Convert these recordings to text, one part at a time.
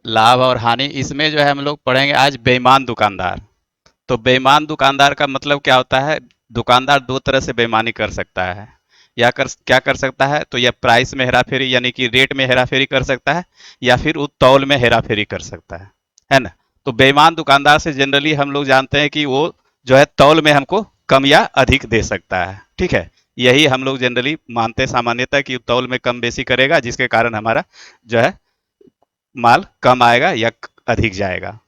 लाभ और हानि इसमें जो है हम लोग पढ़ेंगे आज बेईमान दुकानदार। तो बेईमान दुकानदार का मतलब क्या होता है? दुकानदार दो तरह से बेईमानी कर सकता है। या क्या कर सकता है? तो या प्राइस में हेराफेरी यानी कि रेट में हेराफेरी कर सकता है, या फिर वो तौल में हेराफेरी कर सकता है ना? तो बेईमान दुकानदार से जनरली हम लोग जानते हैं कि वो जो है तौल में हमको कम या अधिक दे सकता है। ठीक है, यही हम लोग जनरली मानते हैं सामान्यतः कि तौल में कम बेसी करेगा, जिसके कारण हमारा जो है माल कम आएगा या अधिक जाएगा।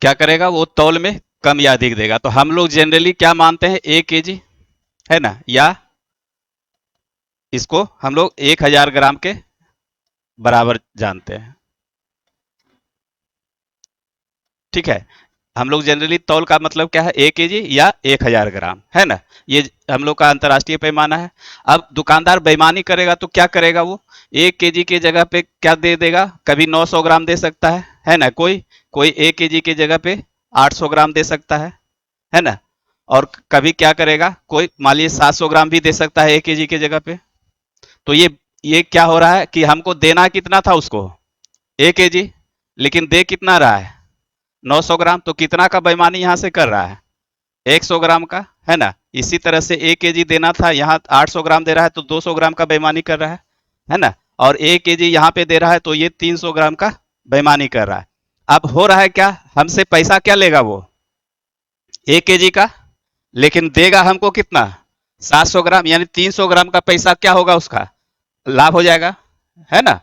क्या करेगा? वो तौल में कम या अधिक देगा। तो हम लोग जनरली क्या मानते हैं? 1 केजी, है ना? या इसको हम लोग 1000 ग्राम के बराबर जानते हैं। ठीक है, हम लोग जनरली तौल का मतलब क्या है? 1 केजी या 1000 ग्राम, है ना? ये हम लोग का अंतर्राष्ट्रीय पैमाना है। अब दुकानदार बेईमानी करेगा तो क्या करेगा? वो 1 केजी की जगह पे क्या दे देगा? कभी 900 ग्राम दे सकता है ना? कोई कोई 1 केजी की जगह पे 800 ग्राम दे सकता है ना? और कभी क्या करेगा? कोई मान लीजिए 700 ग्राम भी दे सकता है 1 केजी की जगह पे। तो ये क्या हो रहा है कि हमको देना कितना था उसको? 1 केजी, लेकिन दे कितना रहा है? 900 ग्राम। तो कितना का बेईमानी यहाँ से कर रहा है? 100 ग्राम का, है ना? इसी तरह से 1 केजी देना था, यहाँ 800 ग्राम दे रहा है तो 200 ग्राम का बेईमानी कर रहा है ना? और 1 केजी यहाँ पे दे रहा है तो ये 300 ग्राम का बेईमानी कर रहा है। अब हो रहा है क्या? हमसे पैसा क्या लेगा वो? 1 केजी का, लेकिन देगा हमको कितना? 700 ग्राम, यानी 300 ग्राम का पैसा क्या होगा उसका? लाभ हो जाएगा, है ना?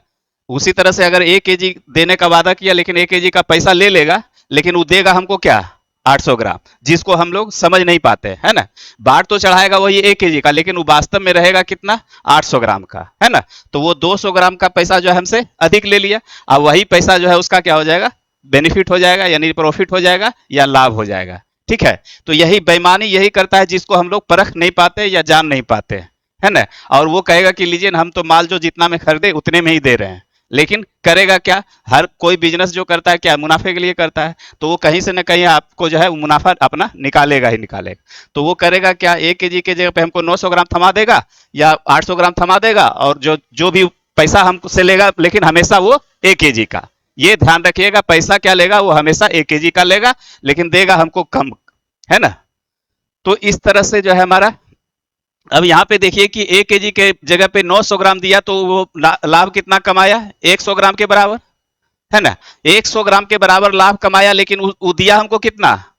उसी तरह से अगर 1 केजी देने का वादा किया लेकिन 1 केजी का पैसा ले लेगा, लेकिन वो देगा हमको क्या? 800 ग्राम, जिसको हम लोग समझ नहीं पाते, है ना? बाट तो चढ़ाएगा वही 1 केजी का, लेकिन वो वास्तव में रहेगा कितना? 800 ग्राम का, है ना? तो वो 200 ग्राम का पैसा जो है हमसे अधिक ले लिया। अब वही पैसा जो है उसका क्या हो जाएगा? बेनिफिट हो जाएगा, यानी प्रॉफिट हो जाएगा या लाभ हो जाएगा। ठीक है, तो यही बेईमानी यही करता है, जिसको हम लोग परख नहीं पाते या जान नहीं पाते, है ना? और वो कहेगा कि लीजिए हम तो माल जो जितना में खरीदे उतने में ही दे रहे हैं, लेकिन करेगा क्या? हर कोई बिजनेस जो करता है क्या? मुनाफे के लिए करता है। तो वो कहीं से ना कहीं आपको जो है मुनाफा अपना निकालेगा ही निकालेगा। तो वो करेगा क्या? 1 केजी के जगह पे हमको 900 ग्राम थमा देगा या 800 ग्राम थमा देगा, और जो जो भी पैसा हमसे लेगा, लेकिन हमेशा वो 1 केजी का। ये ध्यान रखिएगा, पैसा क्या लेगा? वो हमेशा 1 केजी का लेगा, लेकिन देगा हमको कम, है ना? तो इस तरह से जो है हमारा, अब यहाँ पे देखिए कि 1 केजी के जगह पे 900 ग्राम दिया तो वो लाभ कितना कमाया? 100 ग्राम के बराबर, है ना? 100 ग्राम के बराबर लाभ कमाया, लेकिन वो दिया हमको कितना?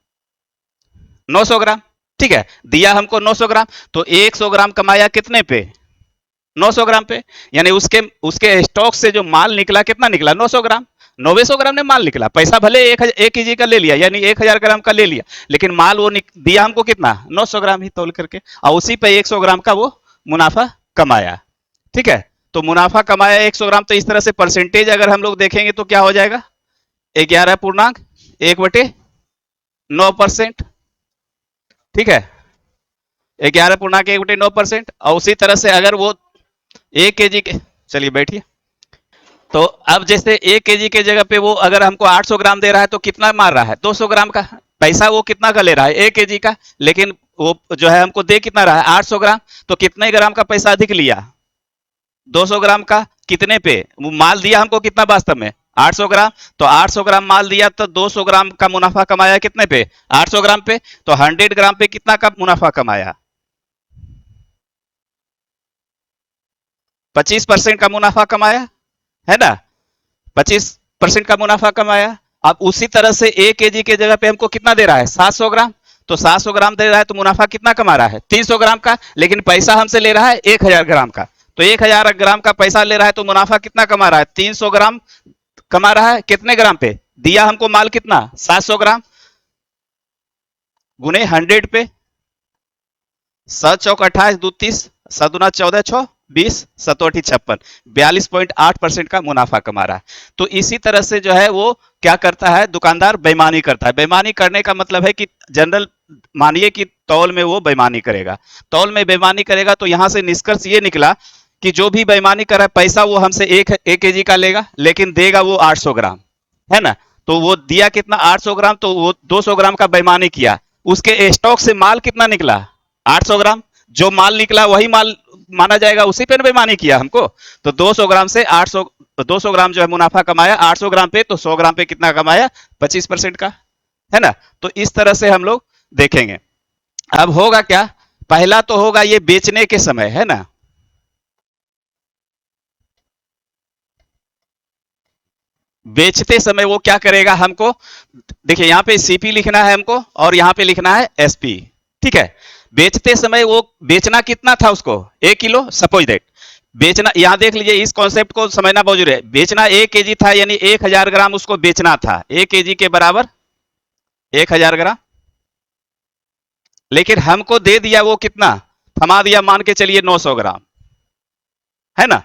900 ग्राम। ठीक है, दिया हमको 900 ग्राम, तो 100 ग्राम कमाया कितने पे? 900 ग्राम पे। यानी उसके उसके स्टॉक से जो माल निकला कितना निकला? 900 ग्राम। 900 ग्राम ने माल निकला, पैसा भले 1 केजी का ले लिया, यानी 1000 ग्राम का ले लिया, लेकिन माल वो दिया हमको कितना? 900 ग्राम ही तोल करके, और उसी पे 100 ग्राम का वो मुनाफा कमाया। ठीक है, तो मुनाफा कमाया 100 ग्राम। तो इस तरह से परसेंटेज अगर हम लोग देखेंगे तो क्या हो जाएगा? 11.1/9%। ठीक है, 11.1/9%। और उसी तरह से अगर वो 1 केजी के, चलिए बैठिए। तो अब जैसे 1 केजी के जगह पे वो अगर हमको 800 ग्राम दे रहा है तो कितना मार रहा है? 200 ग्राम का। पैसा वो कितना का ले रहा है? 1 केजी का, लेकिन वो जो है हमको दे कितना रहा है? 800 ग्राम। तो कितने ग्राम का पैसा अधिक लिया? 200 ग्राम का। कितने पे? वो माल दिया हमको कितना वास्तव में? 800 ग्राम। तो 800 ग्राम माल दिया तो 200 ग्राम का मुनाफा कमाया कितने पे? 800 ग्राम पे। तो 100 ग्राम पे कितना का मुनाफा कमाया? 25% का मुनाफा कमाया, है ना? 25% का मुनाफा कमाया। अब उसी तरह से 1 केजी के जगह पे हमको कितना दे रहा है? 700 ग्राम। तो 700 ग्राम दे रहा है तो मुनाफा कितना कमा रहा है? 300 ग्राम का, लेकिन पैसा हमसे ले रहा है 1000 ग्राम का। तो 1000 ग्राम का पैसा ले रहा है तो मुनाफा कितना कमा रहा है? 300 ग्राम कमा रहा है। कितने ग्राम पे दिया हमको माल? कितना? 700 ग्राम गुने 100 पे। 7 चौक 28, 2 30, 7 दूना 14, 6 20, 7 56, 42.8% का मुनाफा कमा रहा है। तो इसी तरह से जो है वो क्या करता है? दुकानदार बेईमानी करता है। बेईमानी करने का मतलब है कि जनरल मानिए कि तौल में वो बेईमानी करेगा। तौल में बेईमानी करेगा तो यहां से निष्कर्ष ये निकला कि जो भी बेईमानी कर रहा है, पैसा वो हमसे एक केजी का लेगा, लेकिन देगा वो 800 ग्राम, है ना? तो वो दिया कितना? 800 ग्राम। तो वो 200 ग्राम का बेईमानी किया, उसके स्टॉक से माल कितना निकला? 800 ग्राम। जो माल निकला वही माल माना जाएगा, उसी पे बेईमानी किया हमको। तो 200 ग्राम से 800, 200 ग्राम जो है मुनाफा कमाया 800 ग्राम पे, तो 100 ग्राम पे कितना कमाया, 25% का, है ना। तो इस तरह से हम लोग देखेंगे। अब होगा क्या, पहला तो होगा ये बेचने के समय, है ना। बेचते समय वो क्या करेगा हमको, देखिए यहां पे सीपी लिखना है हमको और यहां पे लिखना है एसपी, ठीक है। बेचते समय वो बेचना कितना था उसको, 1 किलो, सपोज दैट बेचना, यहां देख लीजिए इस कॉन्सेप्ट को समझना बहुत जरूरी है। बेचना 1 केजी था, यानी 1000 ग्राम उसको बेचना था, 1 केजी के बराबर 1000 ग्राम। लेकिन हमको दे दिया वो कितना, थमा दिया, मान के चलिए 900 ग्राम, है ना।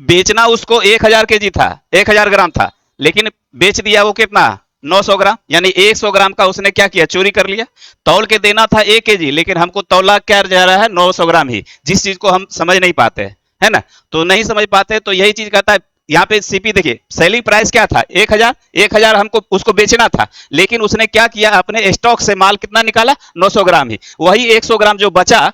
बेचना उसको 1000 केजी था, 1000 ग्राम था, लेकिन बेच दिया वो कितना, 900 ग्राम, यानी 100 ग्राम का उसने क्या किया, चोरी कर लिया। तौल के देना था 1 केजी, लेकिन हमको तौला क्या जा रहा है, 900 ग्राम ही, जिस चीज को हम समझ नहीं पाते, है ना। तो नहीं समझ पाते, तो यही चीज कहता है यहाँ पे सीपी, देखिए सेलिंग प्राइस क्या था, 1000, 1000 हमको उसको बेचना था, लेकिन उसने क्या किया, अपने स्टॉक से माल कितना निकाला, 900 ग्राम ही, वही 100 ग्राम जो बचा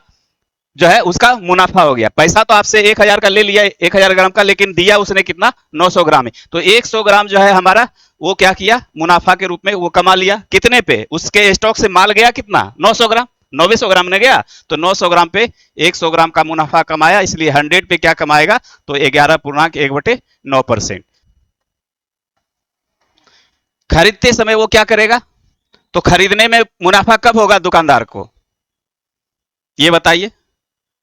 जो है उसका मुनाफा हो गया। पैसा तो आपसे 1000 का ले लिया, 1000 ग्राम का, लेकिन दिया उसने कितना, 900 ग्राम ही। तो 100 ग्राम जो है हमारा, वो क्या किया, मुनाफा के रूप में वो कमा लिया, कितने पे, उसके स्टॉक से माल गया कितना, 900 ग्राम, 900 ग्राम ने गया, तो 900 ग्राम पे 100 ग्राम का मुनाफा कमाया, इसलिए 100 पे क्या कमाएगा, तो 11.1/9%। खरीदते समय वो क्या करेगा, तो खरीदने में मुनाफा कब होगा दुकानदार को, ये बताइए।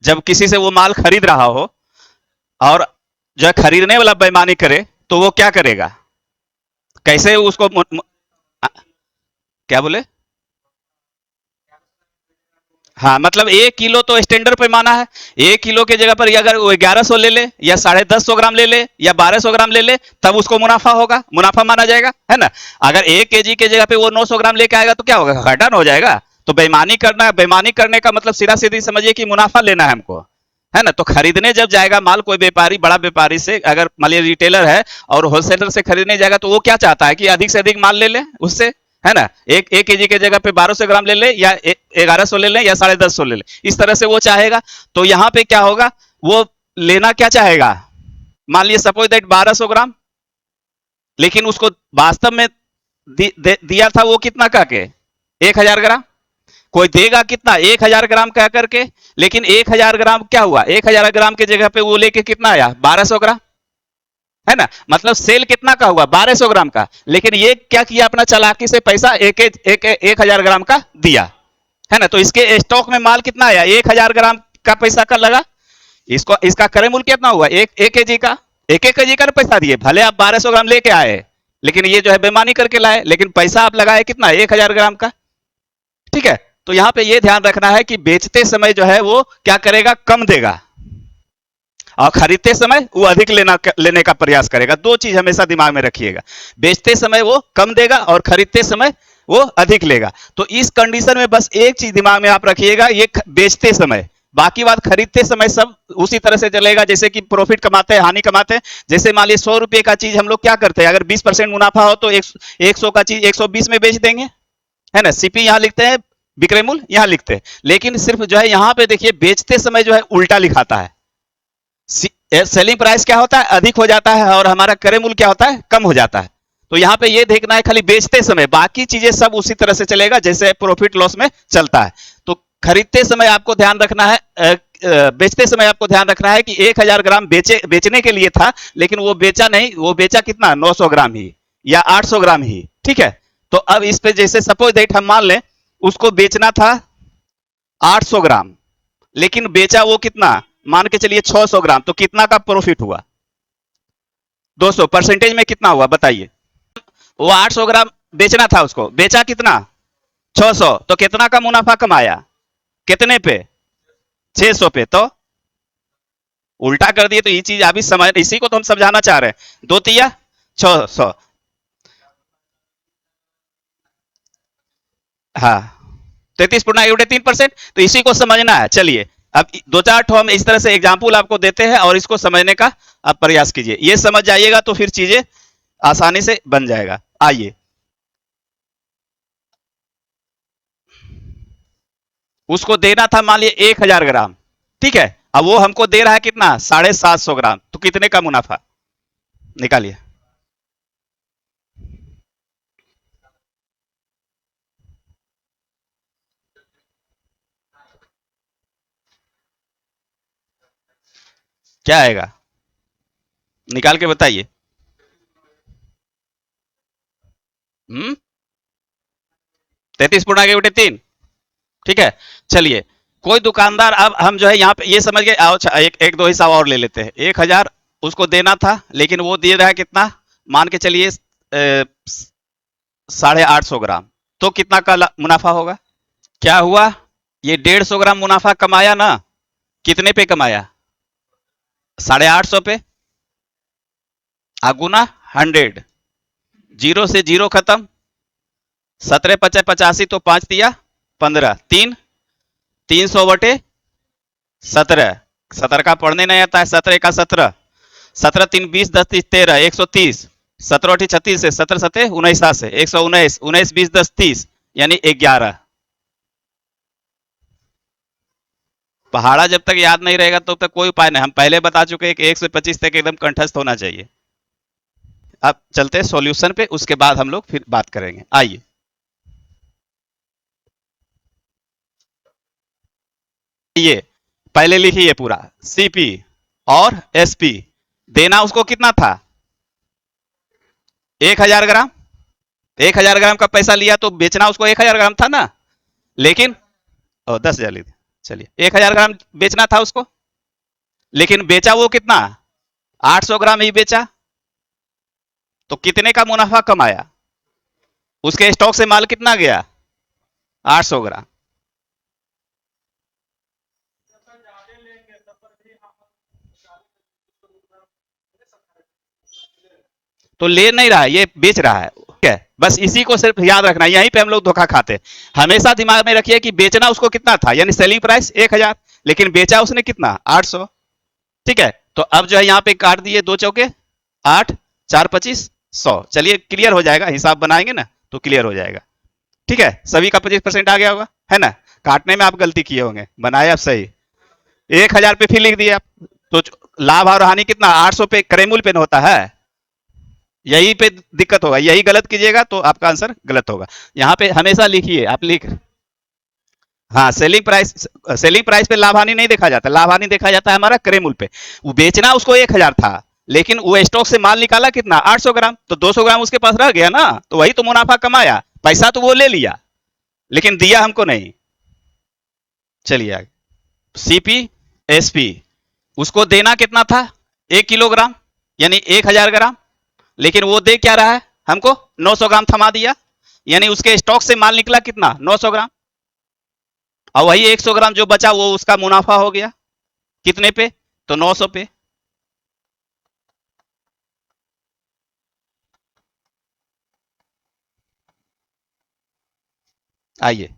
जब किसी से वो माल खरीद रहा हो और जो है खरीदने वाला बेईमानी करे, तो वो क्या करेगा, कैसे उसको क्या बोले, हाँ मतलब 1 किलो तो स्टैंडर्ड पैमाना है, 1 किलो के जगह पर अगर वो 1100 ले ले या 1150 ग्राम ले ले या 1200 ग्राम ले ले, तब उसको मुनाफा होगा, मुनाफा माना जाएगा, है ना। अगर 1 केजी के जगह पे वो 900 ग्राम लेके आएगा, तो क्या होगा, घाटा हो जाएगा। तो बेईमानी करना, बेईमानी करने का मतलब सीधा सीधी समझिए कि मुनाफा लेना है हमको, है ना। तो खरीदने जब जाएगा माल कोई व्यापारी, बड़ा व्यापारी से, अगर मान लीजिए रिटेलर है और होलसेलर से खरीदने जाएगा, तो वो क्या चाहता है कि अधिक से अधिक माल ले ले उससे, है ना। 1 केजी के जगह पे 1200 ग्राम ले ले या 1100 ले ले या 1150 ले ले, इस तरह से वो चाहेगा। तो यहाँ पे क्या होगा, वो लेना क्या चाहेगा, मान लीजिए सपोज दैट 1200 ग्राम, लेकिन उसको वास्तव में दिया था वो कितना का के, 1000 ग्राम। कोई देगा कितना, 1000 ग्राम कह करके, लेकिन 1000 ग्राम क्या हुआ, 1000 ग्राम के जगह पे वो लेके कितना आया, 1200 ग्राम, है ना। मतलब सेल कितना का हुआ, 1200 ग्राम का, लेकिन ये क्या किया, अपना चालाकी से पैसा 1000 ग्राम का दिया, है ना। तो इसके स्टॉक में माल कितना आया, 1000 ग्राम का पैसा का लगा, इसको इसका क्रय मूल्य कितना हुआ, एक केजी का, एक केजी का पैसा दिए, भले आप 1200 ग्राम लेके आए, लेकिन ये जो है बेमानी करके लाए, लेकिन पैसा आप लगाए कितना, 1000 ग्राम का, ठीक है। तो यहां पे ये ध्यान रखना है कि बेचते समय जो है वो क्या करेगा, कम देगा, और खरीदते समय वो अधिक लेने का प्रयास करेगा। दो चीज हमेशा दिमाग में रखिएगा, बेचते समय वो कम देगा और खरीदते समय वो अधिक लेगा। तो इस कंडीशन में बस एक चीज दिमाग में आप रखिएगा, ये बेचते समय, बाकी बात खरीदते समय सब उसी तरह से चलेगा जैसे कि प्रॉफिट कमाते हैं, हानि कमाते हैं। जैसे मान लीजिए 100 रुपए का चीज हम लोग क्या करते हैं, अगर 20% मुनाफा हो तो 100 का चीज 120 में बेच देंगे, है ना। सीपी यहाँ लिखते हैं, विक्रय मूल्य यहाँ लिखते हैं, लेकिन सिर्फ जो है यहाँ पे देखिए बेचते समय जो है उल्टा लिखाता है। सेलिंग प्राइस क्या होता है, अधिक हो जाता है, और हमारा क्रय मूल्य क्या होता है, कम हो जाता है। तो यहाँ पे ये देखना है खाली बेचते समय, बाकी चीजें सब उसी तरह से चलेगा जैसे प्रॉफिट लॉस में चलता है। तो खरीदते समय आपको ध्यान रखना है, बेचते समय आपको ध्यान रखना है कि 1000 ग्राम बेचने के लिए था, लेकिन वो बेचा नहीं, वो बेचा कितना, 900 ग्राम ही या 800 ग्राम ही, ठीक है। तो अब इस पे जैसे सपोज दैट हम मान लें उसको बेचना था 800 ग्राम, लेकिन बेचा वो कितना, मान के चलिए 600 ग्राम, तो कितना का प्रॉफिट हुआ, 200, परसेंटेज में कितना हुआ बताइए। वो 800 ग्राम बेचना था, उसको बेचा कितना, 600, तो कितना का मुनाफा कमाया, कितने पे, 600 पे। तो उल्टा कर दिए, तो ये चीज अभी समझ, इसी को तो हम समझाना चाह रहे हैं, 2 तिया 600, हाँ 33.3%, तो इसी को समझना है। चलिए अब दो चार ठो हम इस तरह से एग्जाम्पल आपको देते हैं और इसको समझने का आप प्रयास कीजिए, ये समझ जाइएगा तो फिर चीजें आसानी से बन जाएगा। आइए, उसको देना था मान लिया 1000 ग्राम, ठीक है, अब वो हमको दे रहा है कितना, 750 ग्राम, तो कितने का मुनाफा निकालिए। क्या आएगा, निकाल के बताइए। 33 पूर्णांक 1/3। ठीक है, चलिए। कोई दुकानदार, अब हम जो है यहाँ पे ये समझ गए, अच्छा एक दो हिसाब और ले लेते हैं। 1,000 उसको देना था, लेकिन वो दे रहा है कितना, मान के चलिए 850 ग्राम, तो कितना का मुनाफा होगा। क्या हुआ, ये 150 ग्राम मुनाफा कमाया ना, कितने पे कमाया, 850 पे, आगुना 100, जीरो से जीरो खत्म, 17 × 5 = 85, तो 5 × 3 = 15, 300/17, 17 का पढ़ने नहीं आता है, 17 × 1 = 17, 17 × 3 = 20, 10 × 13 = 130, 17 × 36 से, 17 × 7 = 49 से 119, 19 × 20 = 10 × 30 यानी 11। पहाड़ा जब तक याद नहीं रहेगा तो तक कोई उपाय नहीं, हम पहले बता चुके हैं कि 1 से 25 तक एकदम कंठस्थ होना चाहिए। अब चलते हैं सॉल्यूशन पे, उसके बाद हम लोग फिर बात करेंगे। आइए, ये पहले लिखिए पूरा, सीपी और एसपी, देना उसको कितना था, 1,000 ग्राम। 1,000 ग्राम का पैसा लिया तो बेचना उसको 1,000 ग्राम था ना, लेकिन 10,000 ली थी, चलिए 1,000 ग्राम बेचना था उसको, लेकिन बेचा वो कितना, 800 ग्राम ही बेचा, तो कितने का मुनाफा कमाया, उसके स्टॉक से माल कितना गया, 800 ग्राम। तो ले नहीं रहा है, ये बेच रहा है, ठीक है, बस इसी को सिर्फ याद रखना, यहीं पे हम लोग धोखा खाते हैं। हमेशा दिमाग में रखिए कि बेचना उसको कितना था, यानी सेलिंग प्राइस 1,000, लेकिन बेचा उसने कितना, 800। ठीक है, तो अब जो है यहाँ पे काट दिए, 2 × 4 = 8, 4 × 25 = 100। चलिए क्लियर हो जाएगा, हिसाब बनाएंगे ना तो क्लियर हो जाएगा। ठीक है, सभी का 25% आ गया होगा, है ना। काटने में आप गलती किए होंगे, बनाए आप सही, 1,000 पे फिर लिख दिए आप, तो लाभ और हानि कितना, 800 पे करेमूल पे होता है, यही पे दिक्कत होगा, यही गलत कीजिएगा तो आपका आंसर गलत होगा। यहाँ पे हमेशा लिखिए, आप लिख, हाँ, सेलिंग प्राइस पे लाभ हानि नहीं देखा जाता, लाभ हानि देखा जाता है हमारा क्रय मूल्य पे। वो बेचना उसको 1,000 था, लेकिन वो स्टॉक से माल निकाला कितना, 800 ग्राम, तो 200 ग्राम उसके पास रह गया ना, तो वही तो मुनाफा कमाया, पैसा तो वो ले लिया, लेकिन दिया हमको नहीं। चलिए आगे, सीपी एसपी, उसको देना कितना था, 1 किलोग्राम, यानी 1,000 ग्राम, लेकिन वो दे क्या रहा है हमको, 900 ग्राम थमा दिया, यानी उसके स्टॉक से माल निकला कितना, 900 ग्राम, और वही 100 ग्राम जो बचा वो उसका मुनाफा हो गया, कितने पे, तो 900 पे। आइए,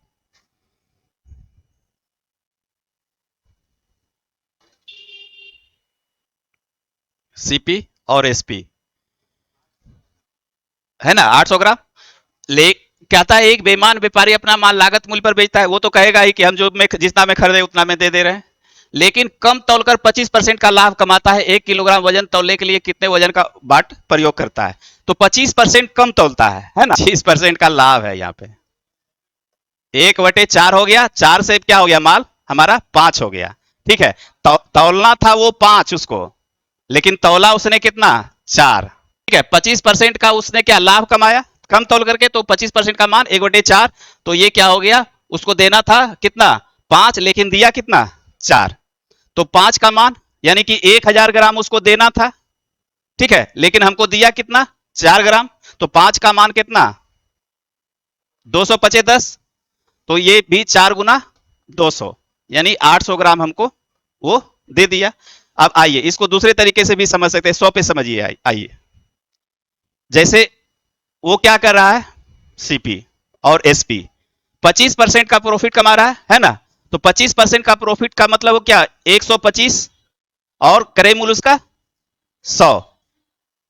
सीपी और एसपी, है ना, 800 ग्राम ले, कहता है एक बेईमान व्यापारी अपना माल लागत मूल्य पर बेचता है, वो तो कहेगा ही कि हम जो में जितना में खरीदे उतना में दे दे रहे हैं, लेकिन कम तौलकर 25% का लाभ कमाता है। 1 किलोग्राम वजन तौलने के लिए कितने वजन का बाट प्रयोग करता है, तो 25% कम तौलता है ना, 25% का लाभ है यहाँ पे। 1/4 हो गया, 4 से क्या हो गया, माल हमारा 5 हो गया। ठीक है, तौलना था वो 5 उसको, लेकिन तौला उसने कितना, 4। ठीक है, 25% का उसने क्या लाभ कमाया कम तौल करके, तो 25% का मान 1/4, तो ये क्या हो गया, उसको देना था कितना, 5, लेकिन दिया कितना, 4, तो 5 का मान, यानी कि 1,000 ग्राम उसको देना था, ठीक है, लेकिन हमको दिया कितना, 4 ग्राम, तो 5 का मान कितना, 200 × 5 = 10, तो ये भी 4 × 200, यानी 800 ग्राम हमको वो दे दिया। अब आइए इसको दूसरे तरीके से भी समझ सकते हैं, 100 पे समझिए। आइए, जैसे वो क्या कर रहा है, सीपी और एसपी 25% का प्रॉफिट कमा रहा है ना, तो 25% का प्रॉफिट का मतलब वो क्या, 125, और क्रय मूल्य उसका 100।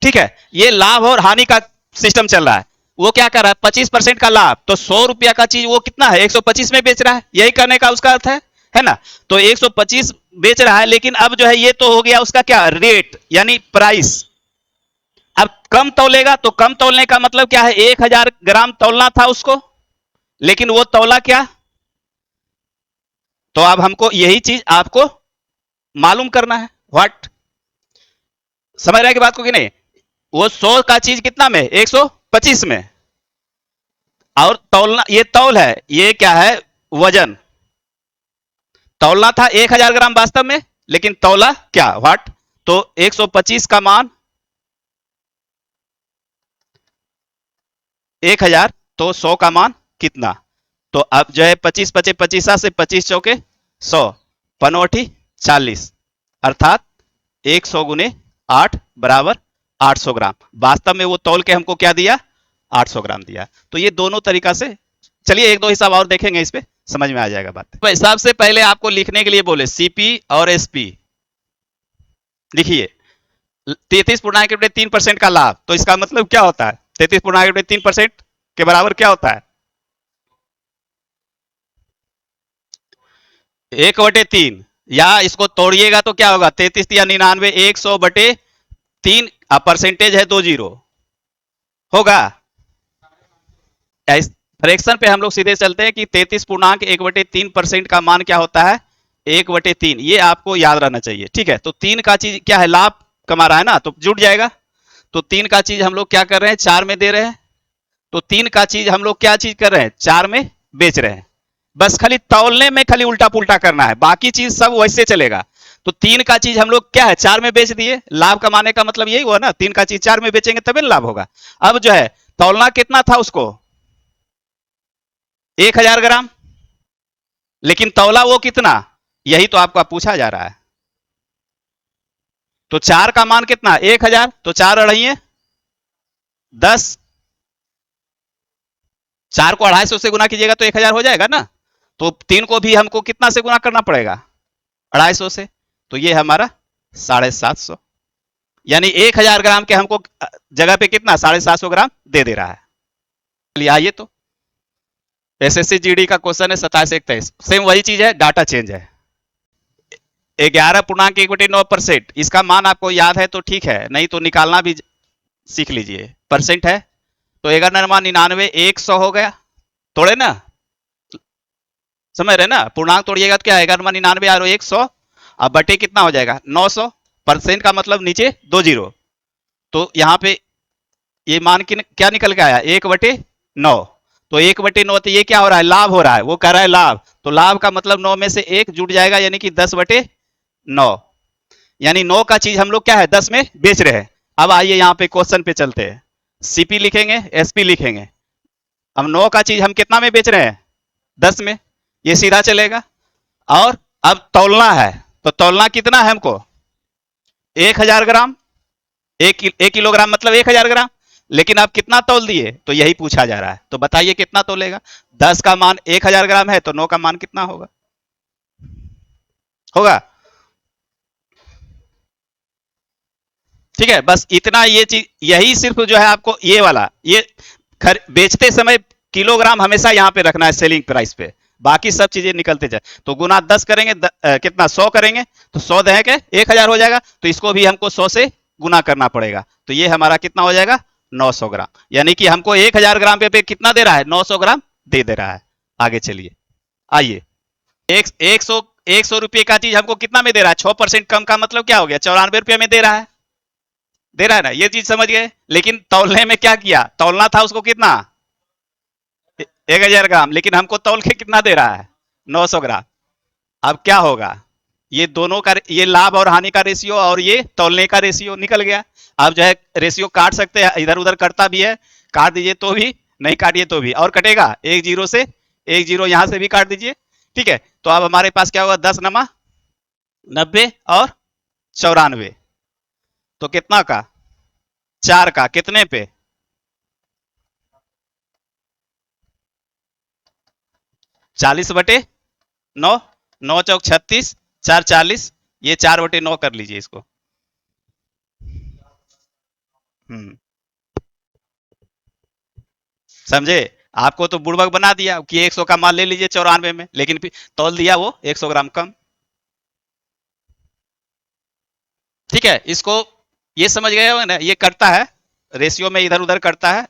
ठीक है, ये लाभ और हानि का सिस्टम चल रहा है। वो क्या कर रहा है, 25% का लाभ, तो 100 रुपया का चीज वो कितना है, 125 में बेच रहा है, यही करने का उसका अर्थ है ना। तो 125 बेच रहा है, लेकिन अब जो है ये तो हो गया उसका क्या रेट यानी प्राइस। अब कम तौलेगा तो कम तौलने का मतलब क्या है, 1000 ग्राम तौलना था उसको, लेकिन वो तौला क्या। तो अब हमको यही चीज आपको मालूम करना है। व्हाट, समझ रहे हैं कि बात को कि नहीं। वो 100 का चीज कितना में, 125 में। और तौलना, ये तौल है, ये क्या है, वजन। तौलना था 1000 ग्राम वास्तव में, लेकिन तौला क्या, व्हाट। तो 125 का मान 1000, तो 100 का मान कितना। तो अब जो है 25 पचे पचीसा से 25 चौके 100, पनौठी 40, अर्थात 100 गुने 8 बराबर 800 ग्राम। वास्तव में वो तौल के हमको क्या दिया, 800 ग्राम दिया। तो ये दोनों तरीका से, चलिए एक दो हिसाब और देखेंगे, इस पे समझ में आ जाएगा बात। तो हिसाब से पहले आपको लिखने के लिए बोले सीपी और एसपी। लिखिए 33.3% का लाभ, तो इसका मतलब क्या होता है, 33.3% के बराबर क्या होता है, 1/3। या इसको तोड़िएगा तो क्या होगा, 33 या 99, 100/3, परसेंटेज है 20 होगा। फ्रैक्शन पे हम लोग सीधे चलते हैं कि 33.1/3% का मान क्या होता है, 1/3। ये आपको याद रहना चाहिए, ठीक है। तो 3 का चीज क्या है, लाभ कमा रहा है ना, तो जुट जाएगा। तो 3 का चीज हम लोग क्या कर रहे हैं, 4 में दे रहे हैं। तो 3 का चीज हम लोग क्या चीज कर रहे हैं, 4 में बेच रहे हैं। बस खाली तौलने में खाली उल्टा पुल्टा करना है, बाकी चीज सब वैसे चलेगा। तो 3 का चीज हम लोग क्या है, 4 में बेच दिए, लाभ कमाने का मतलब यही हुआ ना, 3 का चीज 4 में बेचेंगे तभी लाभ होगा। अब जो है तौलना कितना था उसको, 1000 ग्राम, लेकिन तौला वो कितना, यही तो आपका पूछा जा रहा है। तो 4 का मान कितना, 1000, तो 4 अढ़ाई 10, 4 को 250 से गुना कीजिएगा तो 1000 हो जाएगा ना। तो 3 को भी हमको कितना से गुना करना पड़ेगा, 250 से। तो ये हमारा 750, यानी 1000 ग्राम के हमको जगह पे कितना, 750 ग्राम दे दे रहा है। चलिए आइए, तो एसएससी जीडी का क्वेश्चन है 27-23, सेम वही चीज है, डाटा चेंज है। 11.1/9%, इसका मान आपको याद है तो ठीक है, नहीं तो निकालना भी सीख लीजिए। परसेंट है तो 11.99, 100 हो गया, तोड़े ना, समझ रहे ना। पूर्णांक तोड़िएगा तो क्या है, 11.99 और 100, अब बटे कितना हो जाएगा, 900। परसेंट का मतलब नीचे 20, तो यहाँ पे ये मान क्या निकल के आया, 1/9। तो 1/9, तो ये क्या हो रहा है, लाभ हो रहा है, वो कह रहा है लाभ। तो लाभ का मतलब 9 में से 1 जुट जाएगा, यानी कि 10/9। यानी 9 का चीज हम लोग क्या है, 10 में बेच रहे हैं। अब आइए यहाँ पे क्वेश्चन पे चलते हैं, सीपी लिखेंगे, एसपी लिखेंगे। अब 9 का चीज हम कितना में बेच रहे हैं, 10 में, ये सीधा चलेगा। और अब तौलना है, तो तौलना कितना है हमको, 1000 ग्राम, 1 किलोग्राम मतलब 1000 ग्राम। लेकिन आप कितना तौल दिए, तो यही पूछा जा रहा है, तो बताइए कितना तौलेगा। 10 का मान 1000 ग्राम है, तो 9 का मान कितना होगा, होगा। ठीक है, बस इतना, ये चीज यही सिर्फ जो है आपको ये वाला, ये बेचते समय किलोग्राम हमेशा यहाँ पे रखना है सेलिंग प्राइस पे, बाकी सब चीजें निकलते जाए। तो गुना 10 करेंगे, कितना 100 करेंगे, तो 100 दे के 1000 हो जाएगा, तो इसको भी हमको 100 से गुना करना पड़ेगा। तो ये हमारा कितना हो जाएगा, 900 ग्राम। यानी कि हमको 1000 ग्राम पे कितना दे रहा है, 900 ग्राम दे रहा है। आगे चलिए, आइए, एक सौ रुपये का चीज हमको कितना में दे रहा है, 6% कम का मतलब क्या हो गया, 94 रुपये में दे रहा है, दे रहा है ना, ये चीज समझ गए। लेकिन तौलने में क्या किया, तौलना था उसको कितना, 1000 ग्राम, लेकिन हमको तौल के कितना दे रहा है, 900 ग्राम। अब क्या होगा, ये दोनों का, ये लाभ और हानि का रेशियो और ये तौलने का रेशियो निकल गया। अब जो है रेशियो काट सकते हैं, इधर उधर कटता भी है, काट दीजिए तो भी, नहीं काटिए तो भी, और कटेगा एक जीरो से, एक जीरो यहां से भी काट दीजिए। ठीक है, तो अब हमारे पास क्या होगा, 10 नमा 90 और 94, तो कितना का, 4 का कितने पे, 40/9, 9 चौक 36, 4 40, ये 4/9 कर लीजिए इसको। हम्म, समझे। आपको तो बुड़बक बना दिया कि 100 का माल ले लीजिए 94 में, लेकिन फिर तौल दिया वो 100 ग्राम कम। ठीक है, इसको ये समझ गए हो ना, ये करता है रेशियो में इधर उधर करता है।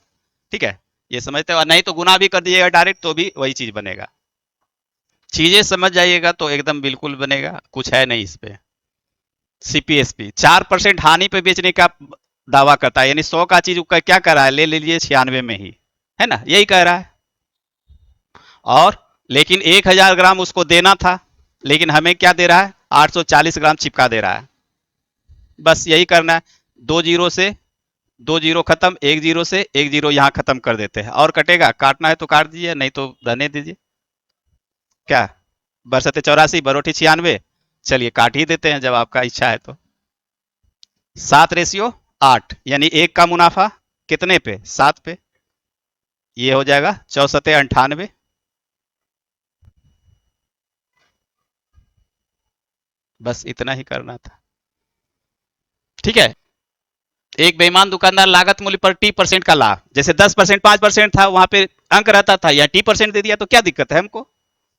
ठीक है, ये समझते हो, नहीं तो गुना भी कर दीजिएगा डायरेक्ट तो भी वही चीज बनेगा। चीजें समझ जाइएगा तो एकदम बिल्कुल बनेगा, कुछ है नहीं इस पे। सीपीएसपी 4% हानि पे बेचने का दावा करता है, यानी 100 का चीज क्या कर रहा है, ले लीजिए 96 में ही, है ना, यही कह रहा है। और लेकिन 1000 ग्राम उसको देना था, लेकिन हमें क्या दे रहा है, 840 ग्राम चिपका दे रहा है। बस यही करना है, दो जीरो से दो जीरो खत्म, एक जीरो से एक जीरो यहाँ खत्म कर देते हैं, और कटेगा, काटना है तो काट दीजिए, नहीं तो रहने दीजिए। क्या, बरसते 84 बरोठी 96, चलिए काट ही देते हैं जब आपका इच्छा है तो। 7:8, यानी एक का मुनाफा कितने पे, 7 पे, ये हो जाएगा 6498। बस इतना ही करना था। ठीक है, एक बेईमान दुकानदार लागत मूल्य पर टी% का लाभ, जैसे 10%, 5% था वहां पे अंक रहता था, या टी% दे दिया तो क्या दिक्कत है हमको,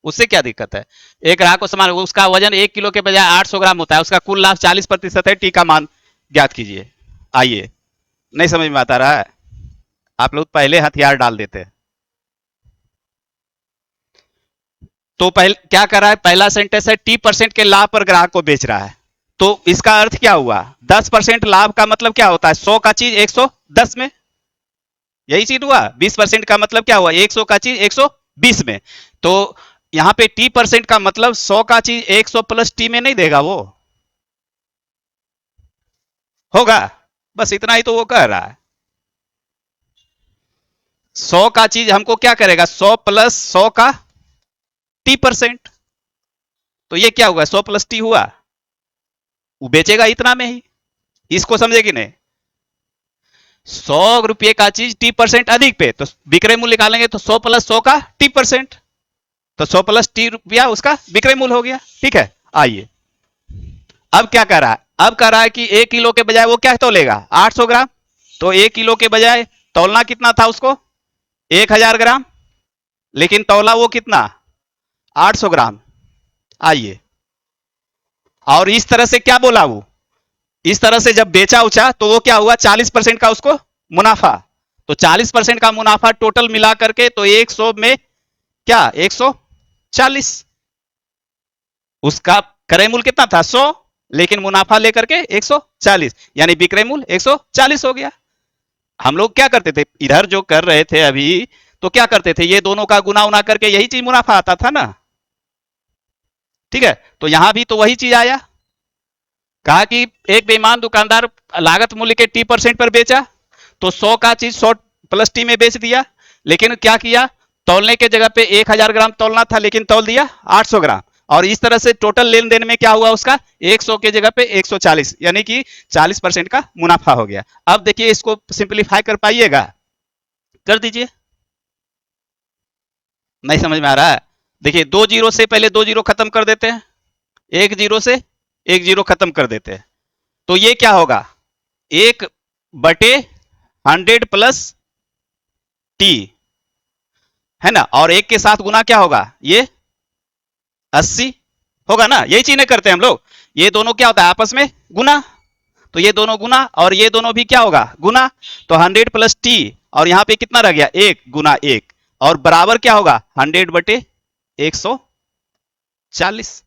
उससे क्या दिक्कत है। एक ग्राहक को सामान, उसका वजन 1 किलो के बजाय 800 ग्राम होता है, उसका कुल लाभ 40% है, टी का मान ज्ञात कीजिए। आइए, नहीं समझ में आता रहा है, आप लोग पहले हथियार डाल देते हैं। तो पहले क्या कर रहा है, पहला सेंटेंस है टी% के लाभ पर ग्राहक को बेच रहा है, तो इसका अर्थ क्या हुआ, 10% लाभ का मतलब क्या होता है, 100 का चीज 110 में, यही चीज हुआ। 20% का मतलब क्या हुआ, 100 का चीज 120 में। तो यहाँ पे टी% का मतलब 100 का चीज 100 प्लस टी में नहीं देगा, वो होगा। बस इतना ही तो वो कह रहा है, 100 का चीज हमको क्या करेगा, 100 प्लस 100 का टी%, तो ये क्या हुआ, 100 प्लस टी हुआ, वो बेचेगा इतना में ही। इसको समझे कि नहीं, 100 रुपये का चीज टी% अधिक पे, तो विक्रय मूल्य निकालेंगे तो 100 प्लस 100 का टी%, तो 100 प्लस टी रुपया उसका विक्रय मूल्य हो गया। ठीक है, आइए, अब क्या कर रहा है, अब कह रहा है कि 1 किलो के बजाय वो क्या तोलेगा, 800 ग्राम, तो 1 किलो के बजाय तोलना कितना था उसको, 1000 ग्राम, लेकिन तौला वो कितना, 800 ग्राम। आइए, और इस तरह से क्या बोला वो, इस तरह से जब बेचा उचा तो वो क्या हुआ, 40% का उसको मुनाफा, तो 40% का मुनाफा टोटल मिला करके तो 100 में क्या, 140, उसका क्रय मूल्य कितना था, 100, लेकिन मुनाफा लेकर के 140, यानी विक्रय मूल्य 140 हो गया। हम लोग क्या करते थे, इधर जो कर रहे थे अभी, तो क्या करते थे, ये दोनों का गुना उना करके यही चीज मुनाफा आता था ना। ठीक है, तो यहां भी तो वही चीज आया, कहा कि एक बेईमान दुकानदार लागत मूल्य के टी% पर बेचा, तो 100 का चीज 100 प्लस टी में बेच दिया, लेकिन क्या किया, तौलने के जगह पे 1000 ग्राम तौलना था, लेकिन तौल दिया 800 ग्राम, और इस तरह से टोटल लेन देन में क्या हुआ उसका, 100 के जगह पे 140, यानी कि 40% का मुनाफा हो गया। अब देखिए इसको सिंप्लीफाई कर पाइएगा, कर दीजिए, नहीं समझ में आ रहा है। देखिए, दो जीरो से पहले दो जीरो खत्म कर देते हैं, एक जीरो से एक जीरो खत्म कर देते हैं, तो ये क्या होगा, 1/100 प्लस टी, है ना, और एक के साथ गुना क्या होगा, ये 80 होगा ना, यही चीजें करते हैं हम लोग। ये दोनों क्या होता है आपस में गुना, तो ये दोनों गुना और ये दोनों भी क्या होगा, गुना, तो 100 प्लस टी, और यहां पे कितना रह गया, एक गुना एक, और बराबर क्या होगा, 100/140,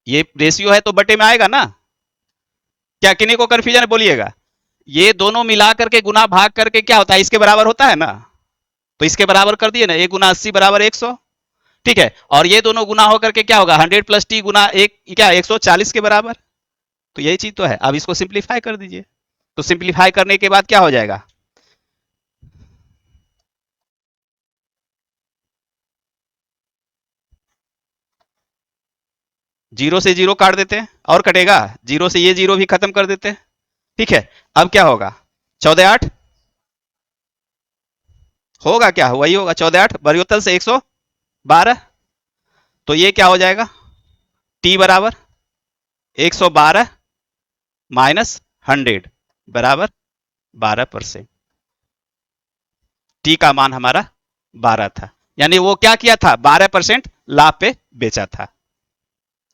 ये रेशियो है तो बटे में आएगा ना। क्या किन्हीं को कंफ्यूजन है, बोलिएगा। ये दोनों मिला करके गुना भाग करके क्या होता है, इसके बराबर होता है ना, तो इसके बराबर कर दिए ना, 1 गुना 80 बराबर 100। ठीक है, और ये दोनों गुना होकर के क्या होगा, 100 प्लस टी गुना एक क्या, 140 के बराबर, तो यही चीज तो है। अब इसको सिंप्लीफाई कर दीजिए, तो सिंप्लीफाई करने के बाद क्या हो जाएगा, जीरो से जीरो काट देते हैं और कटेगा, जीरो से ये जीरो भी खत्म कर देते हैं। ठीक है, अब क्या होगा, 14/8 होगा, क्या वही होगा, 14/8 बरियोतल से 112, तो ये क्या हो जाएगा, टी बराबर 112 माइनस 100 बराबर 12%, टी का मान हमारा 12 था, यानी वो क्या किया था, 12% लाभ पे बेचा था।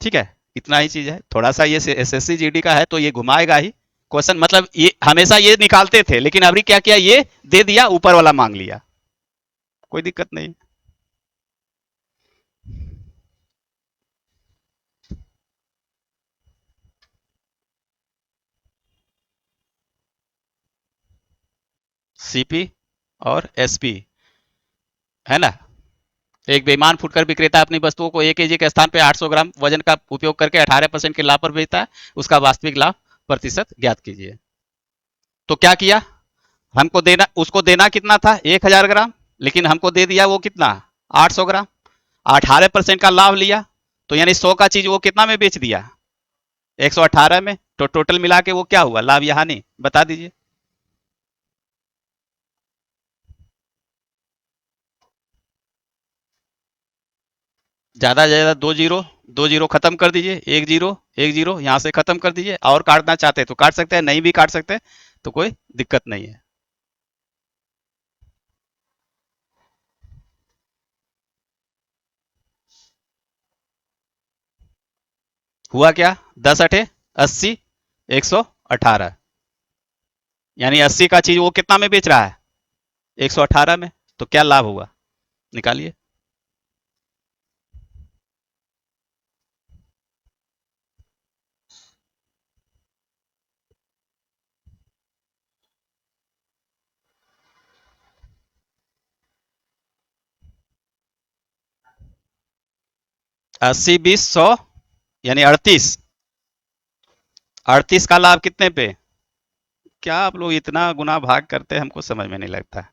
ठीक है, इतना ही चीज है, थोड़ा सा ये एसएससी जीडी का है तो ये घुमाएगा ही क्वेश्चन, मतलब ये हमेशा ये निकालते थे लेकिन अभी क्या किया, ये दे दिया, ऊपर वाला मांग लिया, कोई दिक्कत नहीं। सीपी और एसपी, है ना। एक बेईमान फुटकर विक्रेता अपनी वस्तुओं को 1 केजी के स्थान पर 800 ग्राम वजन का उपयोग करके 18% के लाभ पर बेचता है, उसका वास्तविक लाभ प्रतिशत ज्ञात कीजिए। तो क्या किया, हमको देना, उसको देना कितना था, 1000 ग्राम, लेकिन हमको दे दिया वो कितना, 800 ग्राम, 18% का लाभ लिया, तो यानी 100 का चीज वो कितना में बेच दिया, 118 में। तो टोटल मिला के वो क्या हुआ, लाभ या हानि, बता दीजिए। ज्यादा से ज्यादा दो जीरो, दो जीरो खत्म कर दीजिए, एक जीरो यहां से खत्म कर दीजिए, और काटना चाहते हैं तो काट सकते हैं, नहीं भी काट सकते तो कोई दिक्कत नहीं है। हुआ क्या, 10 अठे 80, 118, यानी 80 का चीज वो कितना में बेच रहा है, 118 में, तो क्या लाभ हुआ, निकालिए। 80 20 100, यानी 38, 38 का लाभ कितने पे, क्या आप लोग इतना गुना भाग करते हैं, हमको समझ में नहीं लगता।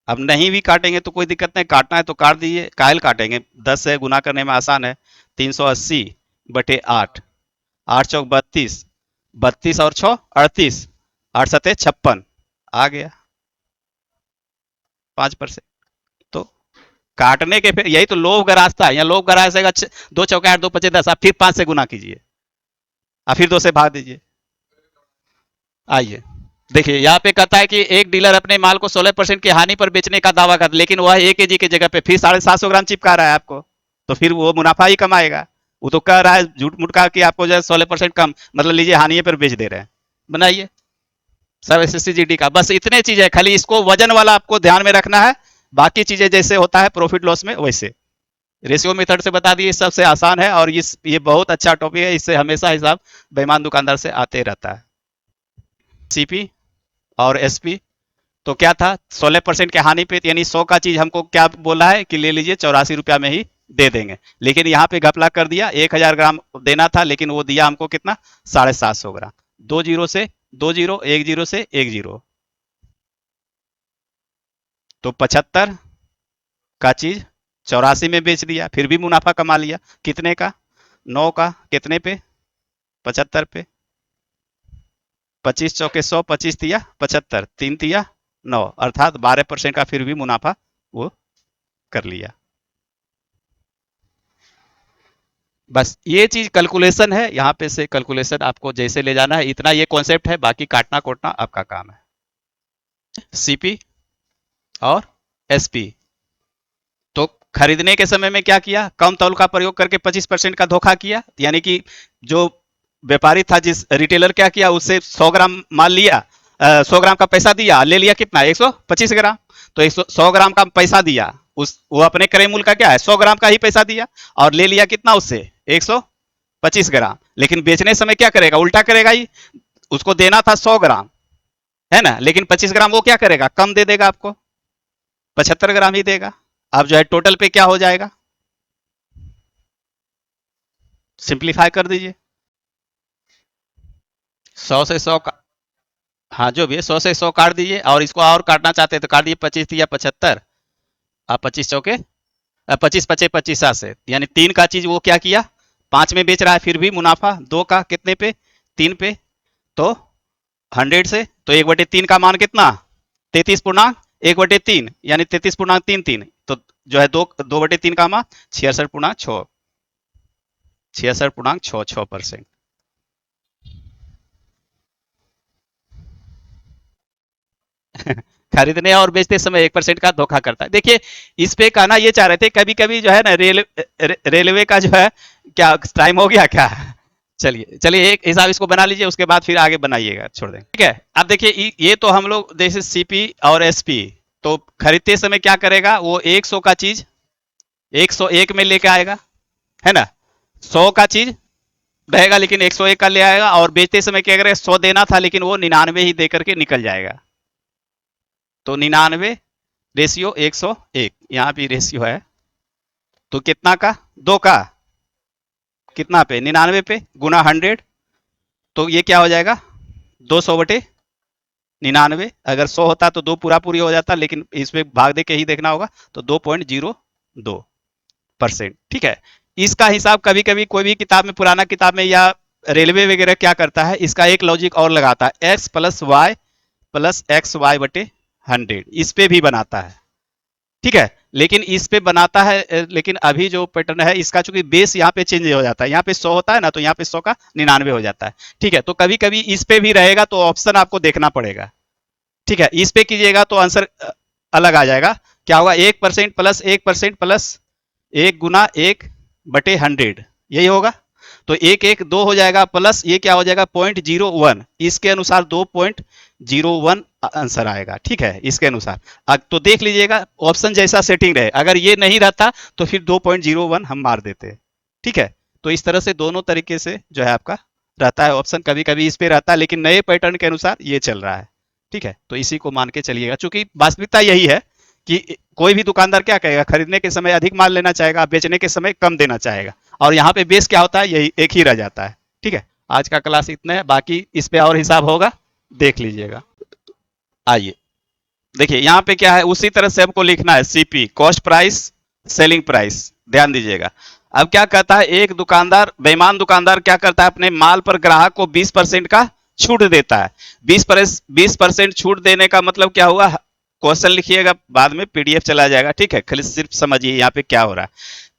अब नहीं भी काटेंगे तो कोई दिक्कत नहीं, काटना है तो काट दीजिए, कायल काटेंगे, 10 से गुना करने में आसान है, 380/8, 8 चौक 32, 32 और 6 38, 8 सते 56, आ गया 5%। तो काटने के फिर यही तो लोभ गराजता है, या लोभ गराजेगा, 2 चौके 8 2 5 10, आप फिर 5 से गुना कीजिए, आप फिर 2 से भाग दीजिए। आइए देखिए, यहाँ पे कहता है कि एक डीलर अपने माल को 16% की हानि पर बेचने का दावा करता है, लेकिन वह 1 केजी की जगह पे फिर 750 ग्राम चिपका रहा है आपको, तो फिर वो मुनाफा ही कमाएगा। वो तो कह रहा है झूठ मूठ का कि आपको जो है 16% कम, मतलब लीजिए हानि पर बेच दे रहे हैं। बनाइए सब S S C G D का, बस इतने चीज है, खाली इसको वजन वाला आपको ध्यान में रखना है, बाकी चीजें जैसे होता है प्रॉफिट लॉस में वैसे। रेशियो मेथड से बता दिए, सबसे आसान है, और ये बहुत अच्छा टॉपिक है, इससे हमेशा हिसाब बेईमान दुकानदार से आते रहता है। सीपी और एसपी, तो क्या था, 16% के हानि पे, यानी 100 का चीज हमको क्या बोला है कि ले लीजिए 84 रुपया में ही दे देंगे, लेकिन यहाँ पे घपला कर दिया, 1000 ग्राम देना था लेकिन वो दिया हमको कितना, 750 ग्राम, 2 जीरो से 2 जीरो, 1 जीरो से 1 जीरो, तो 75 का चीज 84 में बेच दिया, फिर भी मुनाफा कमा लिया, कितने का, 9 का, कितने पे, 75 पे, 25 चौके 100, 25 तिया 75, 3 तिया 9, अर्थात 12% का फिर भी मुनाफा वो कर लिया। बस ये चीज कैलकुलेशन है, यहाँ पे से कैलकुलेशन आपको जैसे ले जाना है, इतना ये कॉन्सेप्ट है, बाकी काटना कोटना आपका काम है। सीपी और एसपी, तो खरीदने के समय में क्या किया, कम तौल का प्रयोग करके 25% का धोखा किया, यानी कि जो व्यापारी था, जिस रिटेलर क्या किया, उससे 100 ग्राम माल लिया, 100 ग्राम का पैसा दिया, ले लिया कितना, 125 ग्राम, तो 100 ग्राम का पैसा दिया, उस वो अपने क्रय मूल्य का क्या है, 100 ग्राम का ही पैसा दिया, और ले लिया कितना उससे, 125 ग्राम, लेकिन बेचने समय क्या करेगा, उल्टा करेगा ही, उसको देना था 100 ग्राम, है ना, लेकिन 25 ग्राम वो क्या करेगा, कम दे देगा आपको, 75 ग्राम ही देगा। अब जो है टोटल पे क्या हो जाएगा, सिंप्लीफाई कर दीजिए, 100 से 100 का, हाँ जो भी है, 100 से 100 काट दीजिए, और इसको और काटना चाहते हैं तो काट दीजिए, 25 या 75, आप 25 चौके, 25 पचे 25 से, यानी 3 का चीज वो क्या किया, 5 में बेच रहा है, फिर भी मुनाफा, 2 का कितने पे, 3 पे, तो 100 से, तो 1/3 का मान कितना, 33/1/3, यानी 33.33, तो जो है 2/3 का मान 66.6, 66.66%। खरीदने और बेचते समय 1% का धोखा करता है। देखिए, इस पे कहना ये चाह रहे थे, कभी कभी जो है ना रेलवे का जो है, क्या टाइम हो गया क्या? चलिए चलिए, एक हिसाब इसको बना लीजिए, उसके बाद फिर आगे बनाइएगा, छोड़ देंगे, ठीक है। अब देखिए, ये तो हम लोग जैसे सीपी और एसपी, तो खरीदते समय क्या करेगा वो, 100 का चीज 101 में लेके आएगा, है ना। 100 का चीज रहेगा लेकिन 101 का ले आएगा, और बेचते समय क्या करेगा, 100 देना था लेकिन वो 99 ही दे करके निकल जाएगा। तो 99 रेशियो 101, यहाँ भी रेशियो है, तो कितना का, 2 का, कितना पे, 99 पे गुना 100, तो ये क्या हो जाएगा, 200/99। अगर 100 होता तो 2 पूरा पूरी हो जाता, लेकिन इसमें भाग दे के ही देखना होगा, तो 2.02%, ठीक है। इसका हिसाब कभी कभी कोई भी किताब में, पुराना किताब में या रेलवे वगैरह क्या करता है, इसका एक लॉजिक और लगाता है, एक्स प्लस एक्स वाई बटे 100, इस पे भी बनाता है, ठीक है। लेकिन इस पे बनाता है, लेकिन अभी जो पैटर्न है इसका, चूंकि बेस यहाँ पे चेंज हो जाता है, यहाँ पे 100 होता है ना, तो यहाँ पे 100 का 99 हो जाता है, ठीक है। तो कभी कभी इस पे भी रहेगा, तो ऑप्शन आपको देखना पड़ेगा, ठीक है। इस पे कीजिएगा तो आंसर अलग आ जाएगा, क्या होगा, 1% प्लस 1 गुना 1/100, यही होगा। तो 1 1 2 हो जाएगा, प्लस ये क्या हो जाएगा, 0.01, इसके अनुसार 2.01 आंसर आएगा, ठीक है, इसके अनुसार। तो देख लीजिएगा ऑप्शन जैसा सेटिंग रहे, अगर ये नहीं रहता तो फिर 2.01 हम मार देते, ठीक है। तो इस तरह से दोनों तरीके से जो है आपका रहता है ऑप्शन, कभी कभी इस पे रहता है, लेकिन नए पैटर्न के अनुसार ये चल रहा है, ठीक है। तो इसी को मान के चलिएगा, चूंकि वास्तविकता यही है कि कोई भी दुकानदार क्या कहेगा, खरीदने के समय अधिक माल लेना चाहेगा, बेचने के समय कम देना चाहेगा, और यहाँ पे बेस क्या होता है, यही एक ही रह जाता है, ठीक है। आज का क्लास इतना है, बाकी इस पे और हिसाब होगा, देख लीजिएगा। आइए देखिए, यहाँ पे क्या है, उसी तरह से हमको लिखना है, CP cost price selling price, ध्यान दीजिएगा। अब क्या कहता है, एक दुकानदार, बेईमान दुकानदार क्या करता है, अपने माल पर ग्राहक को 20% का छूट देता है। 20% छूट देने का मतलब क्या हुआ, क्वेश्चन लिखिएगा, बाद में पीडीएफ चला जाएगा, ठीक है। खाली सिर्फ समझिए यहाँ पे क्या हो रहा है।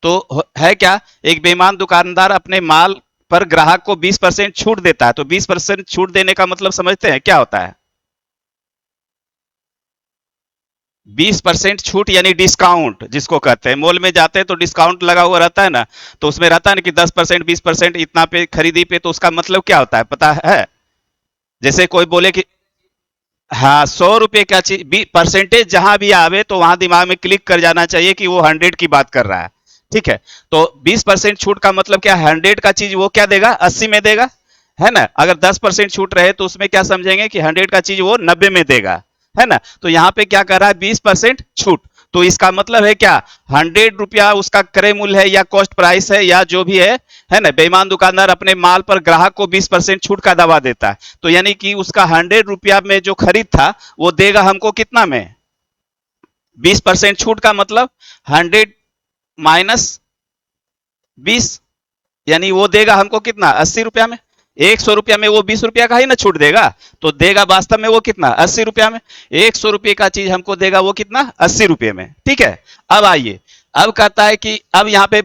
तो है क्या, एक बेईमान दुकानदार अपने माल पर ग्राहक को 20% छूट देता है, तो 20% छूट देने का मतलब समझते हैं क्या होता है, 20% छूट यानी डिस्काउंट जिसको कहते हैं, मॉल में जाते हैं तो डिस्काउंट लगा हुआ रहता है ना, तो उसमें रहता है ना कि 10% 20% इतना पे खरीदी पे, तो उसका मतलब क्या होता है पता है। जैसे कोई बोले कि हाँ, 100 रुपए का चीज, परसेंटेज जहां भी आवे तो वहां दिमाग में क्लिक कर जाना चाहिए कि वो 100 की बात कर रहा है, ठीक है। तो 20% छूट का मतलब क्या, 100 का चीज वो क्या देगा, 80 में देगा, है ना। अगर 10% छूट रहे तो उसमें क्या समझेंगे कि 100 का चीज वो 90 में देगा, है ना। तो यहाँ पे क्या कर रहा है, 20% छूट, तो इसका मतलब है क्या, 100 रुपया उसका क्रय मूल्य है या कॉस्ट प्राइस है या जो भी है ना। बेईमान दुकानदार अपने माल पर ग्राहक को 20% छूट का दावा देता है, तो यानी कि उसका 100 रुपया में जो खरीद था वो देगा हमको कितना में, 20% छूट का मतलब 100 - 20, यानी वो देगा हमको कितना, 80 रुपया में। 100 रुपया में वो 20 रुपया का ही ना छूट देगा, तो देगा वास्तव में वो कितना, 80 रुपया में। 100 रुपये का चीज हमको देगा वो कितना, 80 रुपये में, ठीक है। अब आइए, अब कहता है कि अब यहाँ पे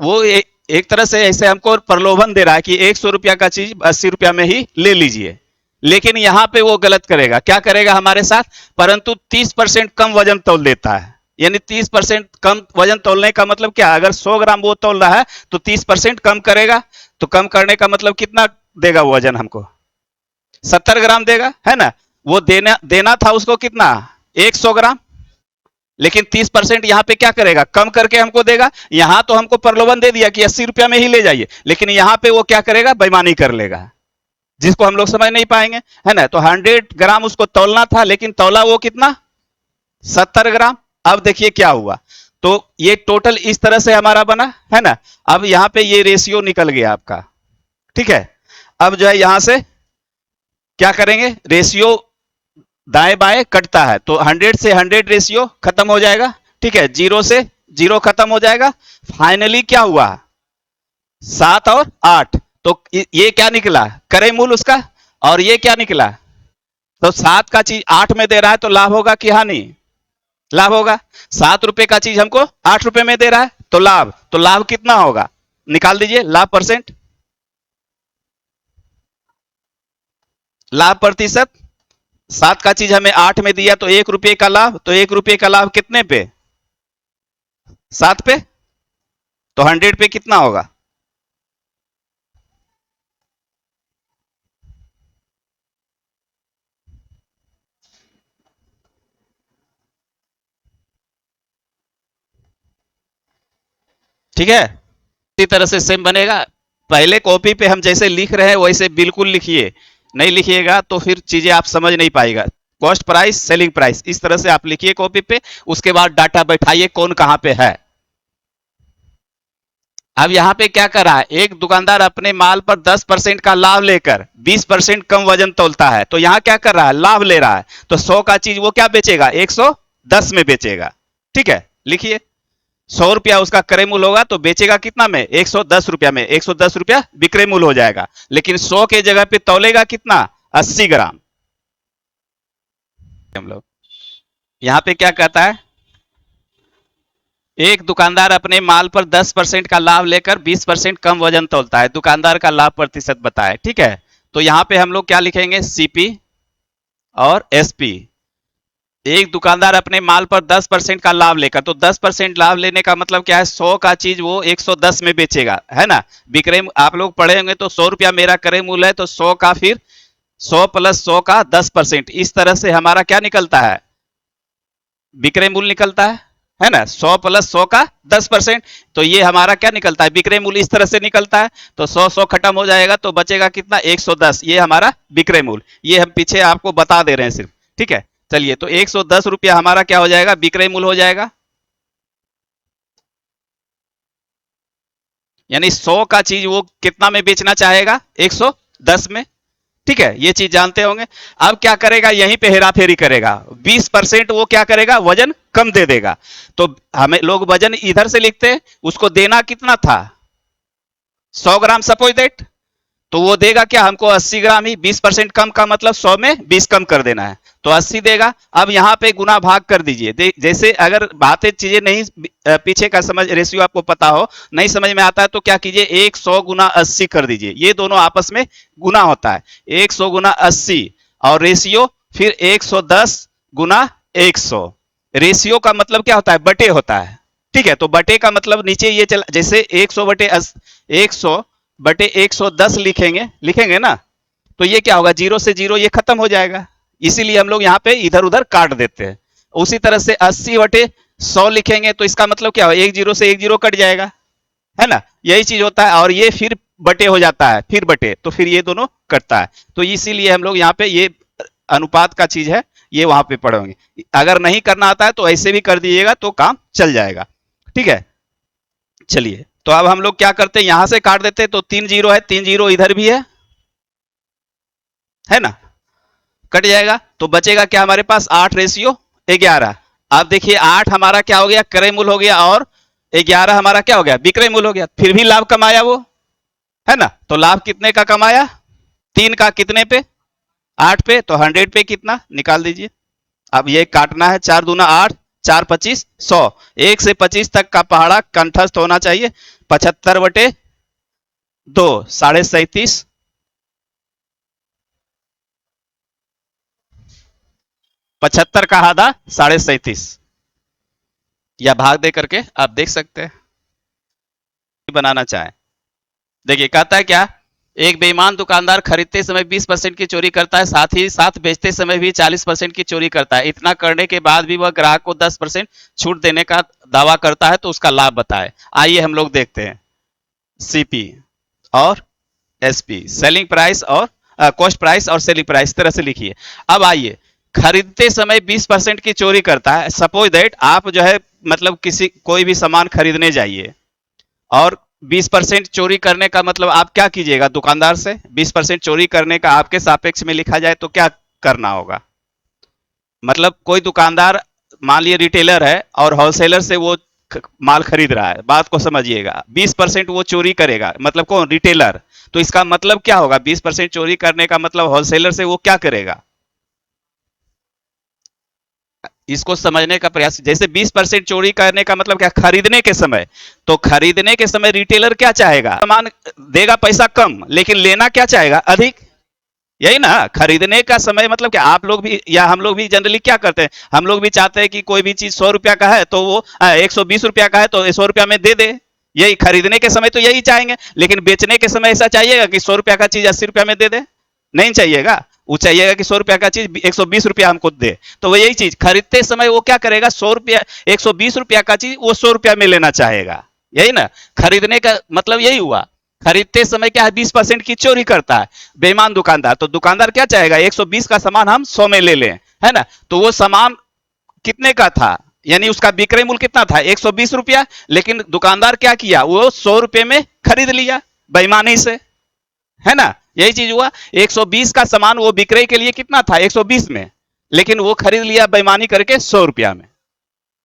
वो एक तरह से ऐसे हमको प्रलोभन दे रहा है कि 100 रुपया का चीज 80 रुपया में ही ले लीजिए, लेकिन यहाँ पे वो गलत करेगा, क्या करेगा हमारे साथ, परंतु 30% कम वजन तौल देता है। यानी 30% कम वजन तौलने का मतलब क्या, अगर 100 ग्राम वो तौल रहा है तो 30% कम करेगा, तो कम करने का मतलब कितना देगा वो वजन हमको, 70 ग्राम देगा, है ना। वो देना देना था उसको कितना, 100 ग्राम, लेकिन 30% यहाँ पे क्या करेगा, कम करके हमको देगा। यहाँ तो हमको प्रलोभन दे दिया कि 80 रुपया में ही ले जाइए, लेकिन यहाँ पे वो क्या करेगा, बेईमानी कर लेगा, जिसको हम लोग समझ नहीं पाएंगे, है ना। तो 100 ग्राम उसको तौलना था, लेकिन तौला वो कितना, 70 ग्राम। अब देखिए क्या हुआ, तो ये टोटल इस तरह से हमारा बना, है ना। अब यहाँ पे ये रेशियो निकल गया आपका, ठीक है। अब जो है यहां से क्या करेंगे, रेशियो दाएं बाएं कटता है, तो 100 से 100 रेशियो खत्म हो जाएगा, ठीक है। 0 से 0 खत्म हो जाएगा, फाइनली क्या हुआ, 7 और 8, तो ये क्या निकला, क्रय मूल्य उसका, और ये क्या निकला, तो 7 का चीज 8 में दे रहा है तो लाभ होगा कि हानि, लाभ होगा। 7 रुपए का चीज हमको 8 रुपए में दे रहा है तो लाभ, तो लाभ कितना होगा, निकाल दीजिए, लाभ परसेंट, लाभ प्रतिशत, 7 का चीज हमें 8 में दिया तो 1 रुपये का लाभ, तो 1 रुपये का लाभ कितने पे? 7 पे। तो 100 पे कितना होगा? ठीक है, इसी तरह से सेम बनेगा। पहले कॉपी पे हम जैसे लिख रहे हैं वैसे बिल्कुल लिखिए, नहीं लिखिएगा तो फिर चीजें आप समझ नहीं पाएगा। कॉस्ट प्राइस, सेलिंग प्राइस, इस तरह से आप लिखिए कॉपी पे, उसके बाद डाटा बैठाइए कौन कहां पे है। अब यहाँ पे क्या कर रहा है, एक दुकानदार अपने माल पर 10% का लाभ लेकर 20% कम वजन तोलता है, तो यहाँ क्या कर रहा है, लाभ ले रहा है। तो 100 का चीज वो क्या बेचेगा, 110 में बेचेगा। ठीक है, लिखिए 100 रुपया उसका क्रय मूल्य होगा तो बेचेगा कितना में, 110 रुपया में, 110 रुपया विक्रय मूल्य हो जाएगा। लेकिन 100 के जगह पे तौलेगा कितना, 80 ग्राम। हम लोग यहाँ पे क्या कहता है, एक दुकानदार अपने माल पर 10% का लाभ लेकर 20% कम वजन तोलता है, दुकानदार का लाभ प्रतिशत बताए। ठीक है, तो यहाँ पे हम लोग क्या लिखेंगे, सीपी और एसपी। एक दुकानदार अपने माल पर 10% का लाभ लेकर, तो 10% लाभ लेने का मतलब क्या है, 100 का चीज वो 110 में बेचेगा, है ना। विक्रय आप लोग पढ़े होंगे तो 100 रुपया मेरा क्रय मूल्य है, तो 100 का फिर 100 प्लस 100 का 10%, इस तरह से हमारा क्या निकलता है, विक्रय मूल्य निकलता है ना। 100 प्लस 100 का 10%, तो ये हमारा क्या निकलता है, विक्रय मूल्य इस तरह से निकलता है। तो 100 खत्म हो जाएगा तो बचेगा कितना, 110, ये हमारा विक्रय मूल्य। ये हम पीछे आपको बता दे रहे हैं सिर्फ। ठीक है, चलिए, तो 110 रुपया हमारा क्या हो जाएगा, विक्रय मूल्य हो जाएगा। यानी 100 का चीज वो कितना में बेचना चाहेगा, 110 में। ठीक है, ये चीज जानते होंगे। अब क्या करेगा, यहीं पे हेरा फेरी करेगा, 20% वो क्या करेगा, वजन कम दे देगा। तो हमें लोग वजन इधर से लिखते हैं, उसको देना कितना था, 100 ग्राम सपोज दैट। तो वो देगा क्या हमको, 80 ग्राम ही। 20% कम का मतलब 100 में 20 कम कर देना है, तो 80 देगा। अब यहाँ पे गुना भाग कर दीजिए, जैसे अगर बातें चीजें नहीं पीछे का समझ रेशियो आपको पता हो, नहीं समझ में आता है तो क्या कीजिए, 100 गुना 80 कर दीजिए, ये दोनों आपस में गुना होता है। 100 गुना 80 और रेशियो फिर 110 गुना 100। रेशियो का मतलब क्या होता है, बटे होता है। ठीक है, तो बटे का मतलब नीचे ये चला, जैसे 100 बटे 100 बटे 110 लिखेंगे, लिखेंगे ना, तो ये क्या होगा, जीरो से जीरो ये खत्म हो जाएगा, इसीलिए हम लोग यहाँ पे इधर उधर काट देते हैं। उसी तरह से 80 बटे 100 लिखेंगे तो इसका मतलब क्या हो, एक जीरो से एक जीरो कट जाएगा, है ना, यही चीज होता है। और ये फिर बटे हो जाता है, फिर बटे, तो फिर ये दोनों कटता है। तो इसीलिए हम लोग यहाँ पे ये अनुपात का चीज है, ये वहां पे पढ़ोगे। अगर नहीं करना आता है तो ऐसे भी कर दीजिएगा तो काम चल जाएगा। ठीक है, चलिए, तो अब हम लोग क्या करते हैं, यहां से काट देते हैं, तो 3 जीरो है, 3 जीरो इधर भी है ना, कट जाएगा। तो बचेगा क्या हमारे पास, 8:11। अब देखिए 8 हमारा क्या हो गया, क्रय मूल्य हो गया, और 11 हमारा क्या हो गया, विक्रय मूल्य हो गया। फिर भी लाभ कमाया वो, है ना। तो लाभ कितने का कमाया, 3 का कितने पे, 8 पे, तो 100 पे कितना निकाल दीजिए। अब ये काटना है, 4 दूना 8, 4 25 100, 1 से 25 तक का पहाड़ा कंठस्थ होना चाहिए। 75/2, 37.5, 75 का आधा 37.5, या भाग दे करके आप देख सकते हैं, बनाना चाहें। देखिए कहता है क्या, एक बेईमान दुकानदार खरीदते समय 20% की चोरी करता है, साथ ही साथ बेचते समय भी 40% की चोरी करता है। इतना करने के बाद भी वह ग्राहक को 10% छूट देने का दावा करता है, तो उसका लाभ बताए। आइए हम लोग देखते हैं, सीपी और एसपी, सेलिंग प्राइस और कॉस्ट प्राइस और सेलिंग प्राइस, तरह से लिखिए। अब आइए, खरीदते समय 20% की चोरी करता है। सपोज दैट आप जो है मतलब किसी कोई भी सामान खरीदने जाइए, और 20% चोरी करने का मतलब आप क्या कीजिएगा, दुकानदार से 20% चोरी करने का आपके सापेक्ष में लिखा जाए तो क्या करना होगा। मतलब कोई दुकानदार मान लिए रिटेलर है और होलसेलर से वो माल खरीद रहा है, बात को समझिएगा। 20% वो चोरी करेगा, मतलब कौन, रिटेलर। तो इसका मतलब क्या होगा, 20% चोरी करने का मतलब होलसेलर से वो क्या करेगा, इसको समझने का प्रयास। जैसे 20% चोरी करने का मतलब क्या, खरीदने के समय, तो खरीदने के समय रिटेलर क्या चाहेगा, सामान देगा पैसा कम, लेकिन लेना क्या चाहेगा, अधिक। यही ना, खरीदने का समय मतलब कि आप लोग भी या हम लोग भी जनरली क्या करते हैं, हम लोग भी चाहते हैं कि कोई भी चीज 100 रुपया का है तो वो 120 रुपया का है तो 100 रुपया में दे दे। यही खरीदने के समय तो यही चाहेंगे, लेकिन बेचने के समय ऐसा चाहिएगा कि 100 रुपया का चीज 80 रुपया में दे दे? नहीं चाहिएगा। वो चाहिएगा कि 100 रुपया का चीज 120 रुपया हमको दे। तो वो यही चीज खरीदते समय वो क्या करेगा, 100 रुपया 120 रुपया का चीज वो 100 रुपया में लेना चाहेगा। यही ना, खरीदने का मतलब यही हुआ। खरीदते समय क्या है, 20% की चोरी करता है बेईमान दुकानदार। तो दुकानदार क्या चाहेगा, 120 का सामान हम 100 में ले लें, है ना। तो वो सामान कितने का था, यानी उसका विक्रय मूल्य कितना था, 120 रुपया, लेकिन दुकानदार क्या किया, वो 100 रुपये में खरीद लिया बेईमानी से, है ना। यही चीज हुआ, 120 का सामान वो विक्रय के लिए कितना था, 120 में, लेकिन वो खरीद लिया बेईमानी करके 100 रुपया में।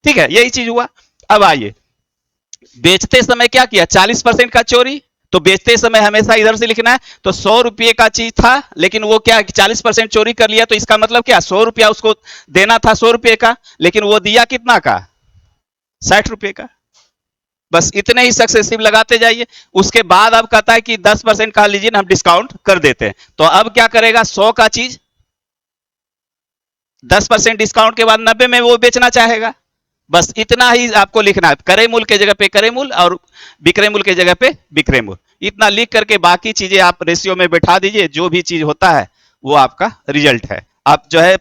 ठीक है, यही चीज हुआ। अब आइए, बेचते समय क्या किया, 40% का चोरी। तो बेचते समय हमेशा इधर से लिखना है। तो 100 रुपये का चीज था, लेकिन वो क्या 40% चोरी कर लिया, तो इसका मतलब क्या, 100 रुपया उसको देना था 100 रुपये का, लेकिन वो दिया कितना का, 60 रुपये का। बस इतने ही सक्सेसिव लगाते जाइए। उसके बाद अब कहता है कि 10% का लीजिए हम डिस्काउंट कर देते हैं। तो अब क्या करेगा, 100 का चीज 10% डिस्काउंट के बाद 90 में वो बेचना चाहेगा। बस इतना ही आपको लिखना है, क्रय मूल्य के जगह पे क्रय मूल्य और विक्रय मूल्य के जगह पे विक्रय मूल्य। इतना लिख करके बाकी चीजें आप रेशियो में बैठा दीजिए, जो भी चीज होता है वो आपका रिजल्ट है। आप जो है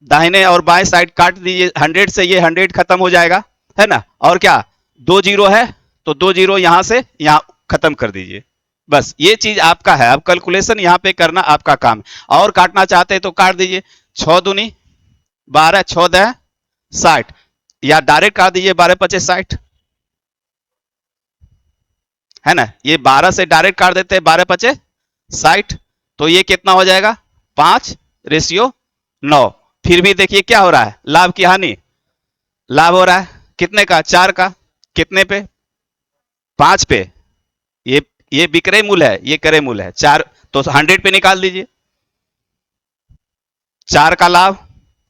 दाहिने और बाएं साइड काट दीजिए, 100 से ये 100 खत्म हो जाएगा, है ना। और क्या, 2 जीरो है तो 2 जीरो यहां से यहां खत्म कर दीजिए। बस ये चीज आपका है। अब कैलकुलेशन यहाँ पे करना आपका काम है। और काटना चाहते हैं तो काट दीजिए, 6 दूनी 12, 6 10 60, या डायरेक्ट काट दीजिए, 12 5 60, है ना। ये 12 से डायरेक्ट काट देते हैं, 12 5 60। तो ये कितना हो जाएगा, 5:9। फिर भी देखिए क्या हो रहा है, लाभ की हानि, लाभ हो रहा है कितने का, 4 का। कितने पे, 5 पे। ये ये विक्रय मूल्य है, ये क्रय मूल्य है 4, तो 100 पे निकाल दीजिए। 4 का लाभ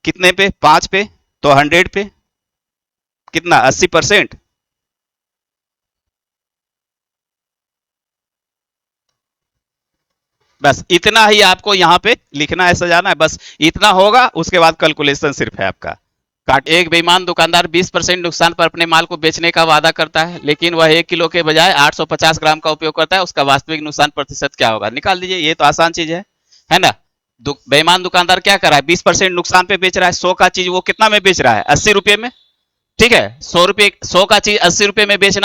कितने पे, 5 पे, तो 100 पे कितना, 80%। बस इतना ही आपको यहाँ पे लिखना है, सजाना है, बस इतना होगा। उसके बाद कैलकुलेशन सिर्फ है आपका। काट, एक बेईमान दुकानदार 20% नुकसान पर अपने माल को बेचने का वादा करता है, लेकिन वह 1 किलो के बजाय 850 ग्राम का उपयोग करता है। उसका वास्तविक नुकसान प्रतिशत क्या होगा, निकाल दीजिए। ये तो आसान चीज है ना। बेईमान दुकानदार क्या कर रहा है, 20% नुकसान पे बेच रहा है। 100 का चीज वो कितना में बेच रहा है, 80 रुपये में। ठीक है, 100 रुपये, 100 का चीज 80 रुपये में बेच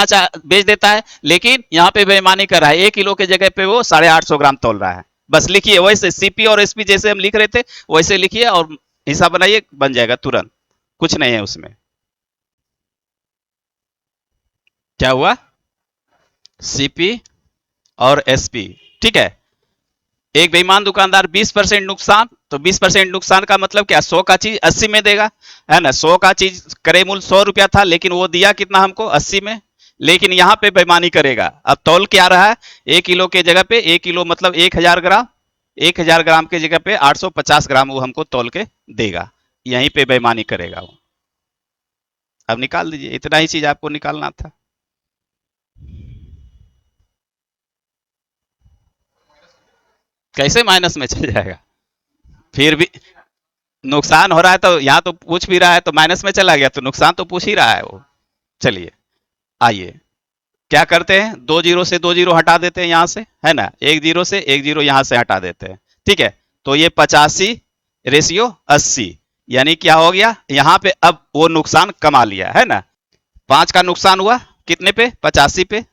देता है, लेकिन यहाँ पे बेईमानी कर रहा है, 1 किलो के जगह पे वो 850 ग्राम तोल रहा है। बस लिखिए, वैसे सीपी और एसपी जैसे हम लिख रहे थे वैसे लिखिए और हिसाब बनाइए, बन जाएगा तुरंत। कुछ नहीं है उसमें। क्या हुआ, सीपी और एसपी। ठीक है, एक बेईमान दुकानदार 20% नुकसान, तो 20% नुकसान का मतलब क्या, 100 का चीज 80 में देगा, है ना। 100 का चीज क्रय मूल्य 100 रुपया था, लेकिन वो दिया कितना हमको, 80 में। लेकिन यहाँ पे बेईमानी करेगा। अब तौल क्या रहा है, 1 किलो के जगह पे, 1 किलो मतलब 1000 ग्राम, 1000 ग्राम के जगह पे 850 ग्राम वो हमको तौल के देगा। यहीं पे बेईमानी करेगा वो। अब निकाल दीजिए, इतना ही चीज आपको निकालना था। कैसे माइनस में चल जाएगा, फिर भी नुकसान हो रहा है तो यहाँ तो पूछ भी रहा है, तो माइनस में चला गया, तो नुकसान तो पूछ ही रहा है वो। चलिए आइए, क्या करते हैं, 2 जीरो से 2 जीरो हटा देते हैं यहाँ से, है ना। 1 जीरो से 1 जीरो यहाँ से हटा देते हैं। ठीक है, तो ये 85:80, यानी क्या हो गया, यहाँ पे अब वो नुकसान कमा लिया, है ना। 5 का नुकसान हुआ कितने पे, 85 पे।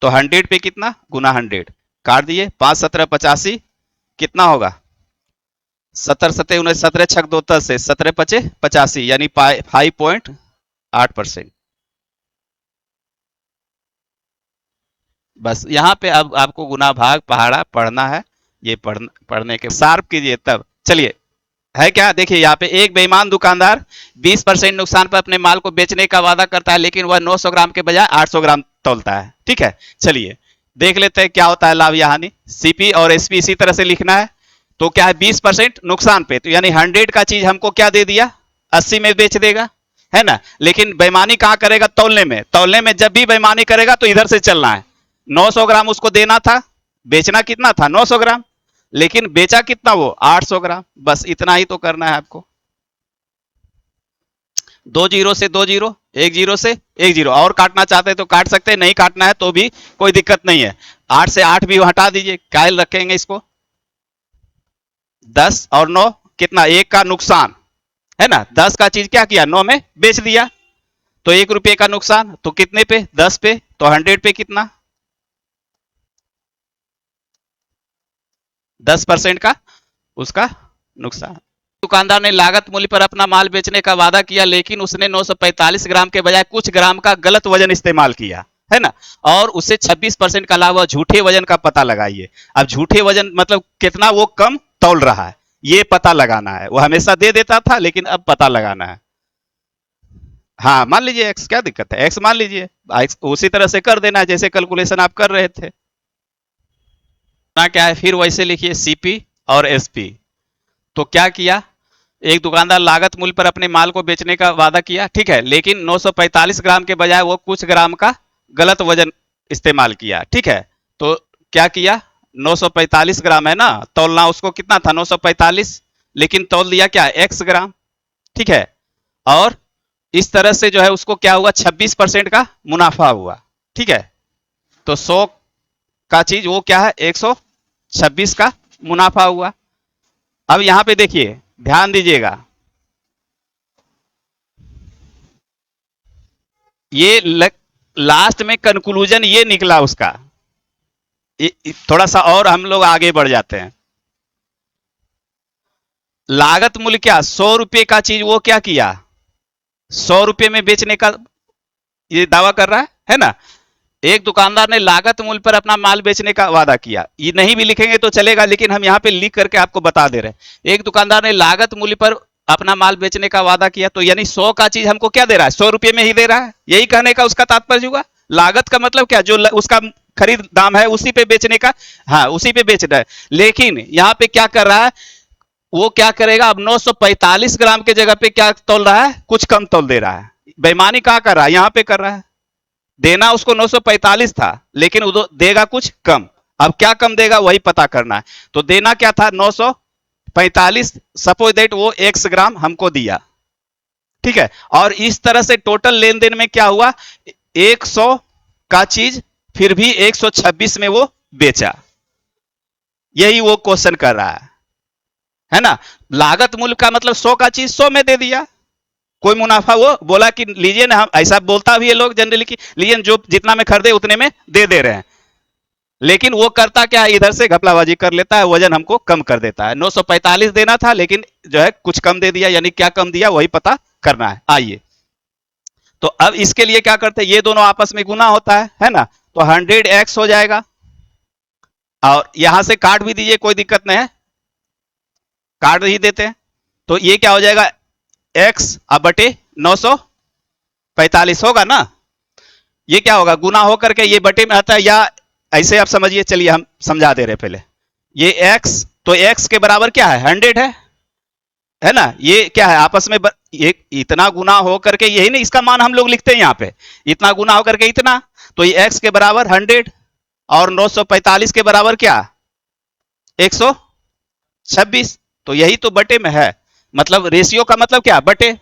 तो 100 पे कितना, गुना 100, काट दिए, 5 17 85, कितना होगा, 17 17 19, 17 6 2 10 से 17 5 85, यानी 5.8%। बस यहाँ पे अब आपको गुना भाग पहाड़ा पढ़ना है। ये पढ़ने के शार्प कीजिए तब। चलिए, है क्या, देखिए यहाँ पे, एक बेईमान दुकानदार 20% नुकसान पर अपने माल को बेचने का वादा करता है, लेकिन वह 900 ग्राम के बजाय 800 ग्राम तोलता है। ठीक है, चलिए देख लेते हैं क्या होता है लाभ या हानि। सीपी और एसपी इसी तरह से लिखना है। तो क्या है, 20% नुकसान पे, तो यानी 100 का चीज हमको क्या दे दिया, 80 में बेच देगा, है ना। लेकिन बेईमानी कहाँ करेगा, तौलने में। तौलने में जब भी बेईमानी करेगा तो इधर से चलना है। 900 ग्राम उसको देना था, बेचना कितना था, 900 ग्राम। लेकिन बेचा कितना वो 800 ग्राम। बस इतना ही तो करना है आपको। 2 जीरो से 2 जीरो, 1 जीरो से 1 जीरो, और काटना चाहते हैं तो काट सकते हैं, नहीं काटना है तो भी कोई दिक्कत नहीं है। 8 से 8 भी हटा दीजिए, कायल रखेंगे इसको। 10 और 9 कितना, 1 का नुकसान है ना। 10 का चीज क्या किया, 9 में बेच दिया, तो 1 रुपये का नुकसान। तो कितने पे, 10 पे, तो 100 पे कितना, 10% का उसका नुकसान। दुकानदार ने लागत मूल्य पर अपना माल बेचने का वादा किया, लेकिन उसने 945 ग्राम के बजाय कुछ ग्राम का गलत वजन इस्तेमाल किया, है ना। और उससे 26% का लाभ हुआ। झूठे वजन का पता लगाइए। अब झूठे वजन मतलब कितना वो कम तौल रहा है, ये पता लगाना है। वो हमेशा दे देता था, लेकिन अब पता लगाना है। हाँ, मान लीजिए एक्स, क्या दिक्कत है, एक्स मान लीजिए। उसी तरह से कर देना जैसे कैलकुलेशन आप कर रहे थे ना। क्या है फिर वैसे लिखिए, सीपी और एसपी। तो क्या किया, एक दुकानदार लागत मूल्य पर अपने माल को बेचने का वादा किया, ठीक है, लेकिन 945 ग्राम के बजाय वो कुछ ग्राम का गलत वजन इस्तेमाल किया, ठीक है। तो क्या किया, 945 ग्राम है ना, तौलना उसको कितना था, 945, लेकिन तौल दिया क्या, एक्स ग्राम, ठीक है। और इस तरह से जो है उसको क्या हुआ, 26% का मुनाफा हुआ, ठीक है। तो 100 का चीज वो क्या है, 126 का मुनाफा हुआ। अब यहां पे देखिए, ध्यान दीजिएगा, ये लास्ट में कंक्लूजन ये निकला उसका। थोड़ा सा और हम लोग आगे बढ़ जाते हैं। लागत मूल्य क्या, 100 रुपए का चीज वो क्या किया, 100 रुपए में बेचने का ये दावा कर रहा है ना। एक दुकानदार ने लागत मूल्य पर अपना माल बेचने का वादा किया, ये नहीं भी लिखेंगे तो चलेगा, लेकिन हम यहाँ पे लिख करके आपको बता दे रहे हैं। एक दुकानदार ने लागत मूल्य पर अपना माल बेचने का वादा किया, तो यानी 100 का चीज हमको क्या दे रहा है, 100 रुपए में ही दे रहा है, यही कहने का उसका तात्पर्य हुआ। लागत का मतलब क्या, जो उसका खरीद दाम है उसी पे बेचने का, हाँ उसी पे बेच रहा है। लेकिन यहाँ पे क्या कर रहा है, वो क्या करेगा, अब 945 ग्राम के जगह पे क्या तोल रहा है, कुछ कम तोल दे रहा है। बेईमानी कहाँ कर रहा है, यहाँ पे कर रहा है। देना उसको 945 था, लेकिन वो देगा कुछ कम। अब क्या कम देगा वही पता करना है। तो देना क्या था, 945, सपोज दैट वो एक्स ग्राम हमको दिया, ठीक है। और इस तरह से टोटल लेन देन में क्या हुआ, 100 का चीज फिर भी 126 में वो बेचा। यही वो क्वेश्चन कर रहा है ना। लागत मूल्य का मतलब 100 का चीज 100 में दे दिया, कोई मुनाफा वो बोला कि लीजिए ना, हम ऐसा बोलता भी है लोग जनरली कि लीजिए, जो जितना में खरीदे उतने में दे दे रहे हैं। लेकिन वो करता क्या, इधर से घपलाबाजी कर लेता है, वजन हमको कम कर देता है। 945 देना था, लेकिन जो है कुछ कम दे दिया, यानी क्या कम दिया वही पता करना है। आइए, तो अब इसके लिए क्या करते हैं, ये दोनों आपस में गुना होता है ना। तो 100x हो जाएगा, और यहां से काट भी दीजिए, कोई दिक्कत नहीं है, काट ही देते हैं। तो ये क्या हो जाएगा, x अब बटे 945 होगा ना। ये क्या होगा, गुना होकर के ये बटे में आता है, या ऐसे आप समझिए, चलिए हम समझा दे रहे पहले। ये x, तो x के बराबर क्या है, 100 है ना। ये क्या है आपस में ये इतना गुना हो करके, यही ना इसका मान हम लोग लिखते हैं यहाँ पे, इतना गुना हो करके इतना। तो ये x के बराबर 100, और 945 के बराबर क्या, 126। तो यही तो बटे में है, मतलब रेशियो का मतलब क्या, बटे।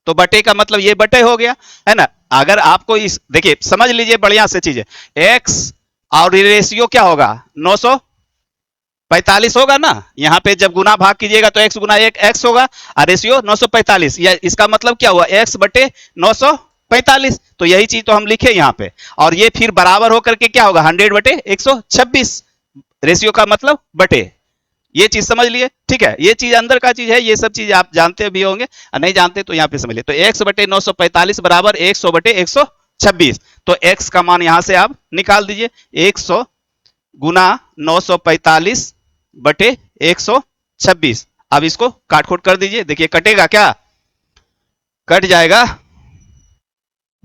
तो बटे का मतलब ये बटे हो गया, है ना। अगर आपको इस, देखिए समझ लीजिए बढ़िया से चीजें, एक्स और रेशियो क्या होगा, 945 होगा ना। यहाँ पे जब गुना भाग कीजिएगा तो x गुना एक x होगा, और रेशियो 945, या इसका मतलब क्या हुआ, x बटे 945। तो यही चीज तो हम लिखे यहाँ पे। और ये फिर बराबर होकर के क्या होगा, 100 बटे 126, रेशियो का मतलब बटे। ये चीज समझ लिए, ठीक है। ये चीज अंदर का चीज है, ये सब चीज आप जानते भी होंगे, और नहीं जानते तो यहाँ पे समझ लिए। तो x बटे 945 बराबर 100 बटे 126। तो x का मान यहां से आप निकाल दीजिए, 100 गुना 945 बटे 126। अब इसको काट खोट कर दीजिए, देखिए कटेगा क्या, कट जाएगा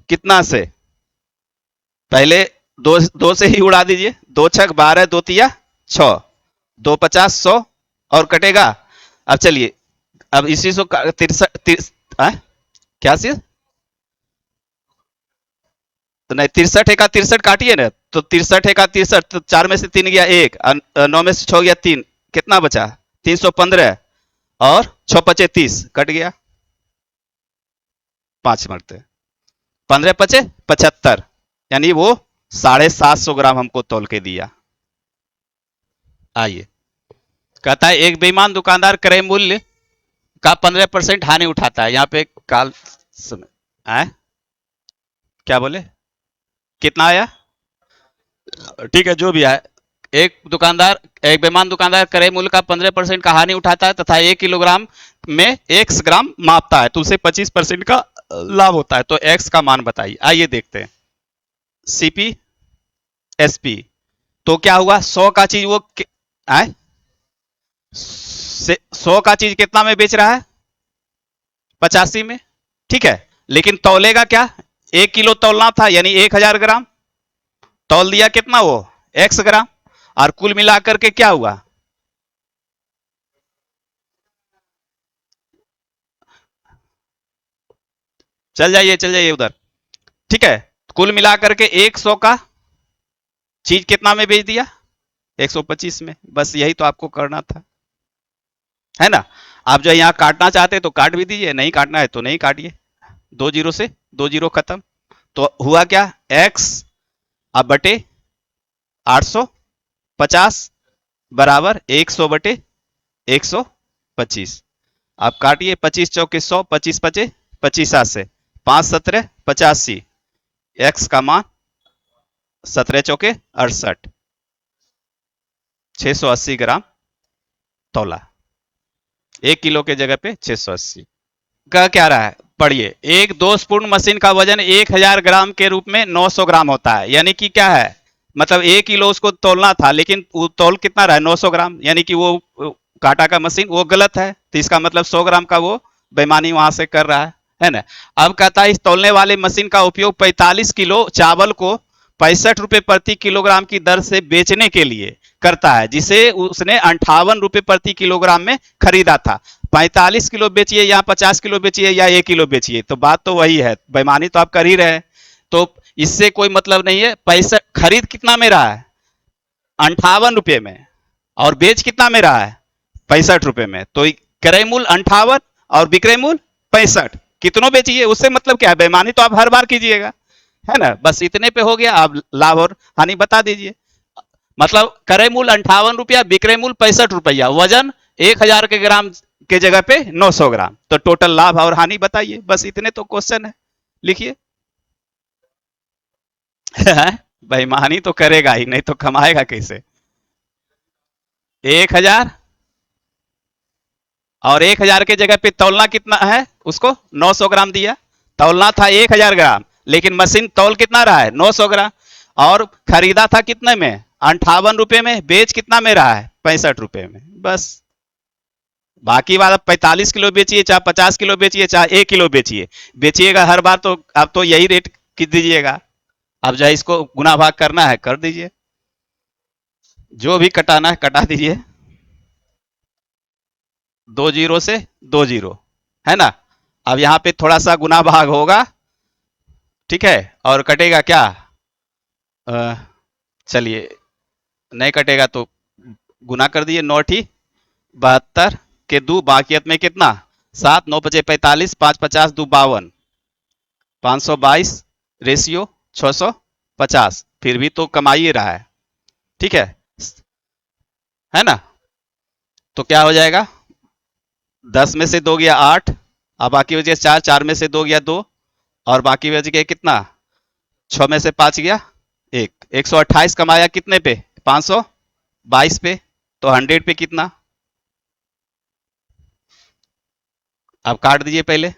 कितना से, पहले दो दो से ही उड़ा दीजिए, 2 छक 12, 2 तिया 6, 2 50 100, और कटेगा। अब चलिए, अब इसी से 63, क्या चीज, तो नहीं 63 का 63 काटिए ना, तो 63 का 63, तो 4 में से 3 गया 1, 9 में से 6 गया 3, कितना बचा? 315 और 6 पचे 30 कट गया 5 मरते, 15 पचे 75, यानी वो 750 ग्राम हमको तोल के दिया। आइए, कहता है एक बेईमान दुकानदार क्रय मूल्य का 15% हानि उठाता है। यहाँ पे काल समय आए, क्या बोले, कितना आया? ठीक है, जो भी है, एक बेईमान दुकानदार क्रय मूल्य का 15% का हानि उठाता है तथा 1 किलोग्राम में x ग्राम मापता है तो उसे 25% का लाभ होता है। तो x का मान बताइए। आइए देखते हैं। सीपी एसपी, तो क्या हुआ, 100 का चीज वो आए 100 का चीज कितना में बेच रहा है? 85 में। ठीक है, लेकिन तौलेगा क्या? 1 किलो तौलना था, यानी 1000 ग्राम तौल दिया, कितना वो x ग्राम, और कुल मिलाकर के क्या हुआ? चल जाइए उधर। ठीक है, कुल मिलाकर के 100 का चीज कितना में बेच दिया? 125 में। बस यही तो आपको करना था, है ना? आप जो यहाँ काटना चाहते हैं तो काट भी दीजिए, नहीं काटना है तो नहीं काटिए। 2 जीरो से 2 जीरो खत्म। तो हुआ क्या, x अब बटे 850 बराबर 100/125। आप काटिए, 25 चौके 100, 25 पचे 25 से 5 17 85, x का मान 17 चौके 68, 680 ग्राम तौला। 1 किलो के जगह पे 680। कह क्या रहा है, पढ़िए। एक दोषपूर्ण मशीन का वजन 1000 ग्राम के रूप में 900 ग्राम होता है, यानी कि क्या है, मतलब 1 किलो उसको तोलना था, लेकिन वो तोल कितना रहा है? 900 ग्राम, यानी कि वो काटा का मशीन वो गलत है, तो इसका मतलब 100 ग्राम का वो बेईमानी वहां से कर रहा है ना? अब कहता है इस तोलने वाले मशीन का उपयोग 45 किलो चावल को 65 रुपए प्रति किलोग्राम की दर से बेचने के लिए करता है, जिसे उसने 58 रुपए प्रति किलोग्राम में खरीदा था। 45 किलो बेचिए या 50 किलो बेचिए या 1 किलो बेचिए, तो बात तो वही है, बेईमानी तो आप कर ही रहे हैं। तो इससे कोई मतलब नहीं है। पैसा खरीद कितना में रहा है? 58 रुपए में, और बेच कितना में रहा है? 65 रुपए में। तो क्रय मूल्य 58 और विक्रय मूल्य 65, कितनों बेचिए उससे मतलब क्या है, बेईमानी तो आप हर बार कीजिएगा, है ना? बस इतने पे हो गया। आप लाभ और हानि बता दीजिए। मतलब क्रय मूल्य 58 रुपया, विक्रय मूल्य 65 रुपया, वजन 1000 ग्राम के जगह पे 900 ग्राम, तो टोटल लाभ और हानि बताइए। बस इतने तो क्वेश्चन है, लिखिए। बेईमानी तो करेगा ही नहीं तो कमाएगा कैसे? 1000, और 1000 के जगह पे तौलना कितना है उसको? 900 ग्राम दिया। तौलना था 1000 ग्राम, लेकिन मशीन तौल कितना रहा है? 900 ग्राम। और खरीदा था कितने में? 58 रुपए में। बेच कितना में रहा है? 65 रुपए में। बस, बाकी बात, आप 45 किलो बेचिए चाहे 50 किलो बेचिए चाहे 1 किलो बेचिए, बेचिएगा हर बार तो आप तो यही रेट की दीजिएगा। अब जो है इसको गुना भाग करना है कर दीजिए, जो भी कटाना है कटा दीजिए। 2 जीरो से 2 जीरो, है ना? अब यहाँ पे थोड़ा सा गुना भाग होगा, ठीक है, और कटेगा क्या? चलिए, नहीं कटेगा तो गुना कर दिए। 9 × 72 के दो, बाकियत में कितना? 7, 9 × 5 = 45, 5 × 50 = 2 = 52, 522 रेशियो 650। फिर भी तो कमा ही रहा है, ठीक है ना? तो क्या हो जाएगा? 10 में से 2 गया 8, अब बाकी बच गया 4, 4 में से 2 गया 2, और बाकी बच गया कितना? 6 में से 5 गया 1। 128 कमाया कितने पे? 522 पे। तो 100 पे कितना? अब काट दीजिए पहले।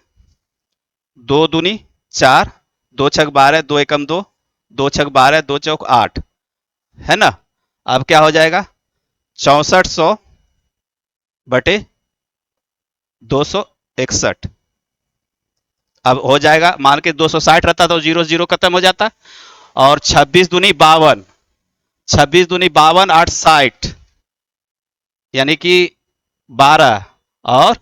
2 दूनी 4, 2 × 6 = 12, 2 × 1 = 2, 2 × 6 = 12, 2 × 4 = 8, है ना? अब क्या हो जाएगा? 6400 बटे 261। अब हो जाएगा, मान के 260 रहता तो जीरो जीरो खत्म हो जाता। और 26 दूनी 52, 26 दूनी 52, 8 60, यानी कि 12, और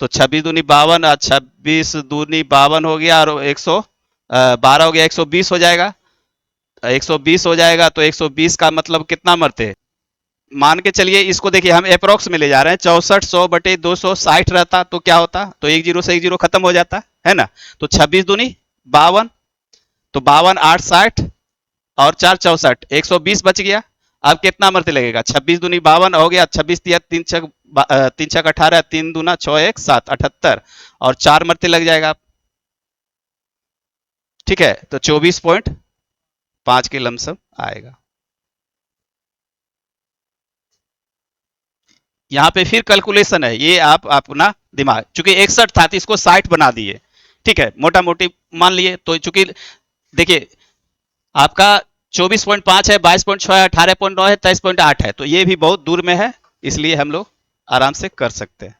तो 26 दूनी 52 और 26 दूनी 52 हो गया, और 112 हो गया, 120 हो जाएगा। 120 हो जाएगा तो 120 का मतलब कितना मरते? मान के चलिए इसको, देखिए हम अप्रोक्स में ले जा रहे हैं, 6400/260 रहता तो क्या होता, तो एक जीरो से एक जीरो खत्म हो जाता है ना। तो 26 दूनी 52, तो 52 8 60 और 4 64, 120 बच गया। अब कितना मरते लगेगा, 26 दूनी 52 हो गया, 26 तिया 3 छक 18, 3 दूना 6 1 7 78, और 4 मरते लग जाएगा। ठीक है, तो 24.5 के लमसम आएगा। यहाँ पे फिर कैलकुलेशन है, ये आप अपना दिमाग, चूंकि 61 था तो इसको 60 बना दिए, ठीक है, मोटा मोटी मान लिए। तो चूंकि देखिए आपका 24.5 है, 22.6 है, 18.9 है, 23.8 है, तो ये भी बहुत दूर में है, इसलिए हम लोग आराम से कर सकते हैं।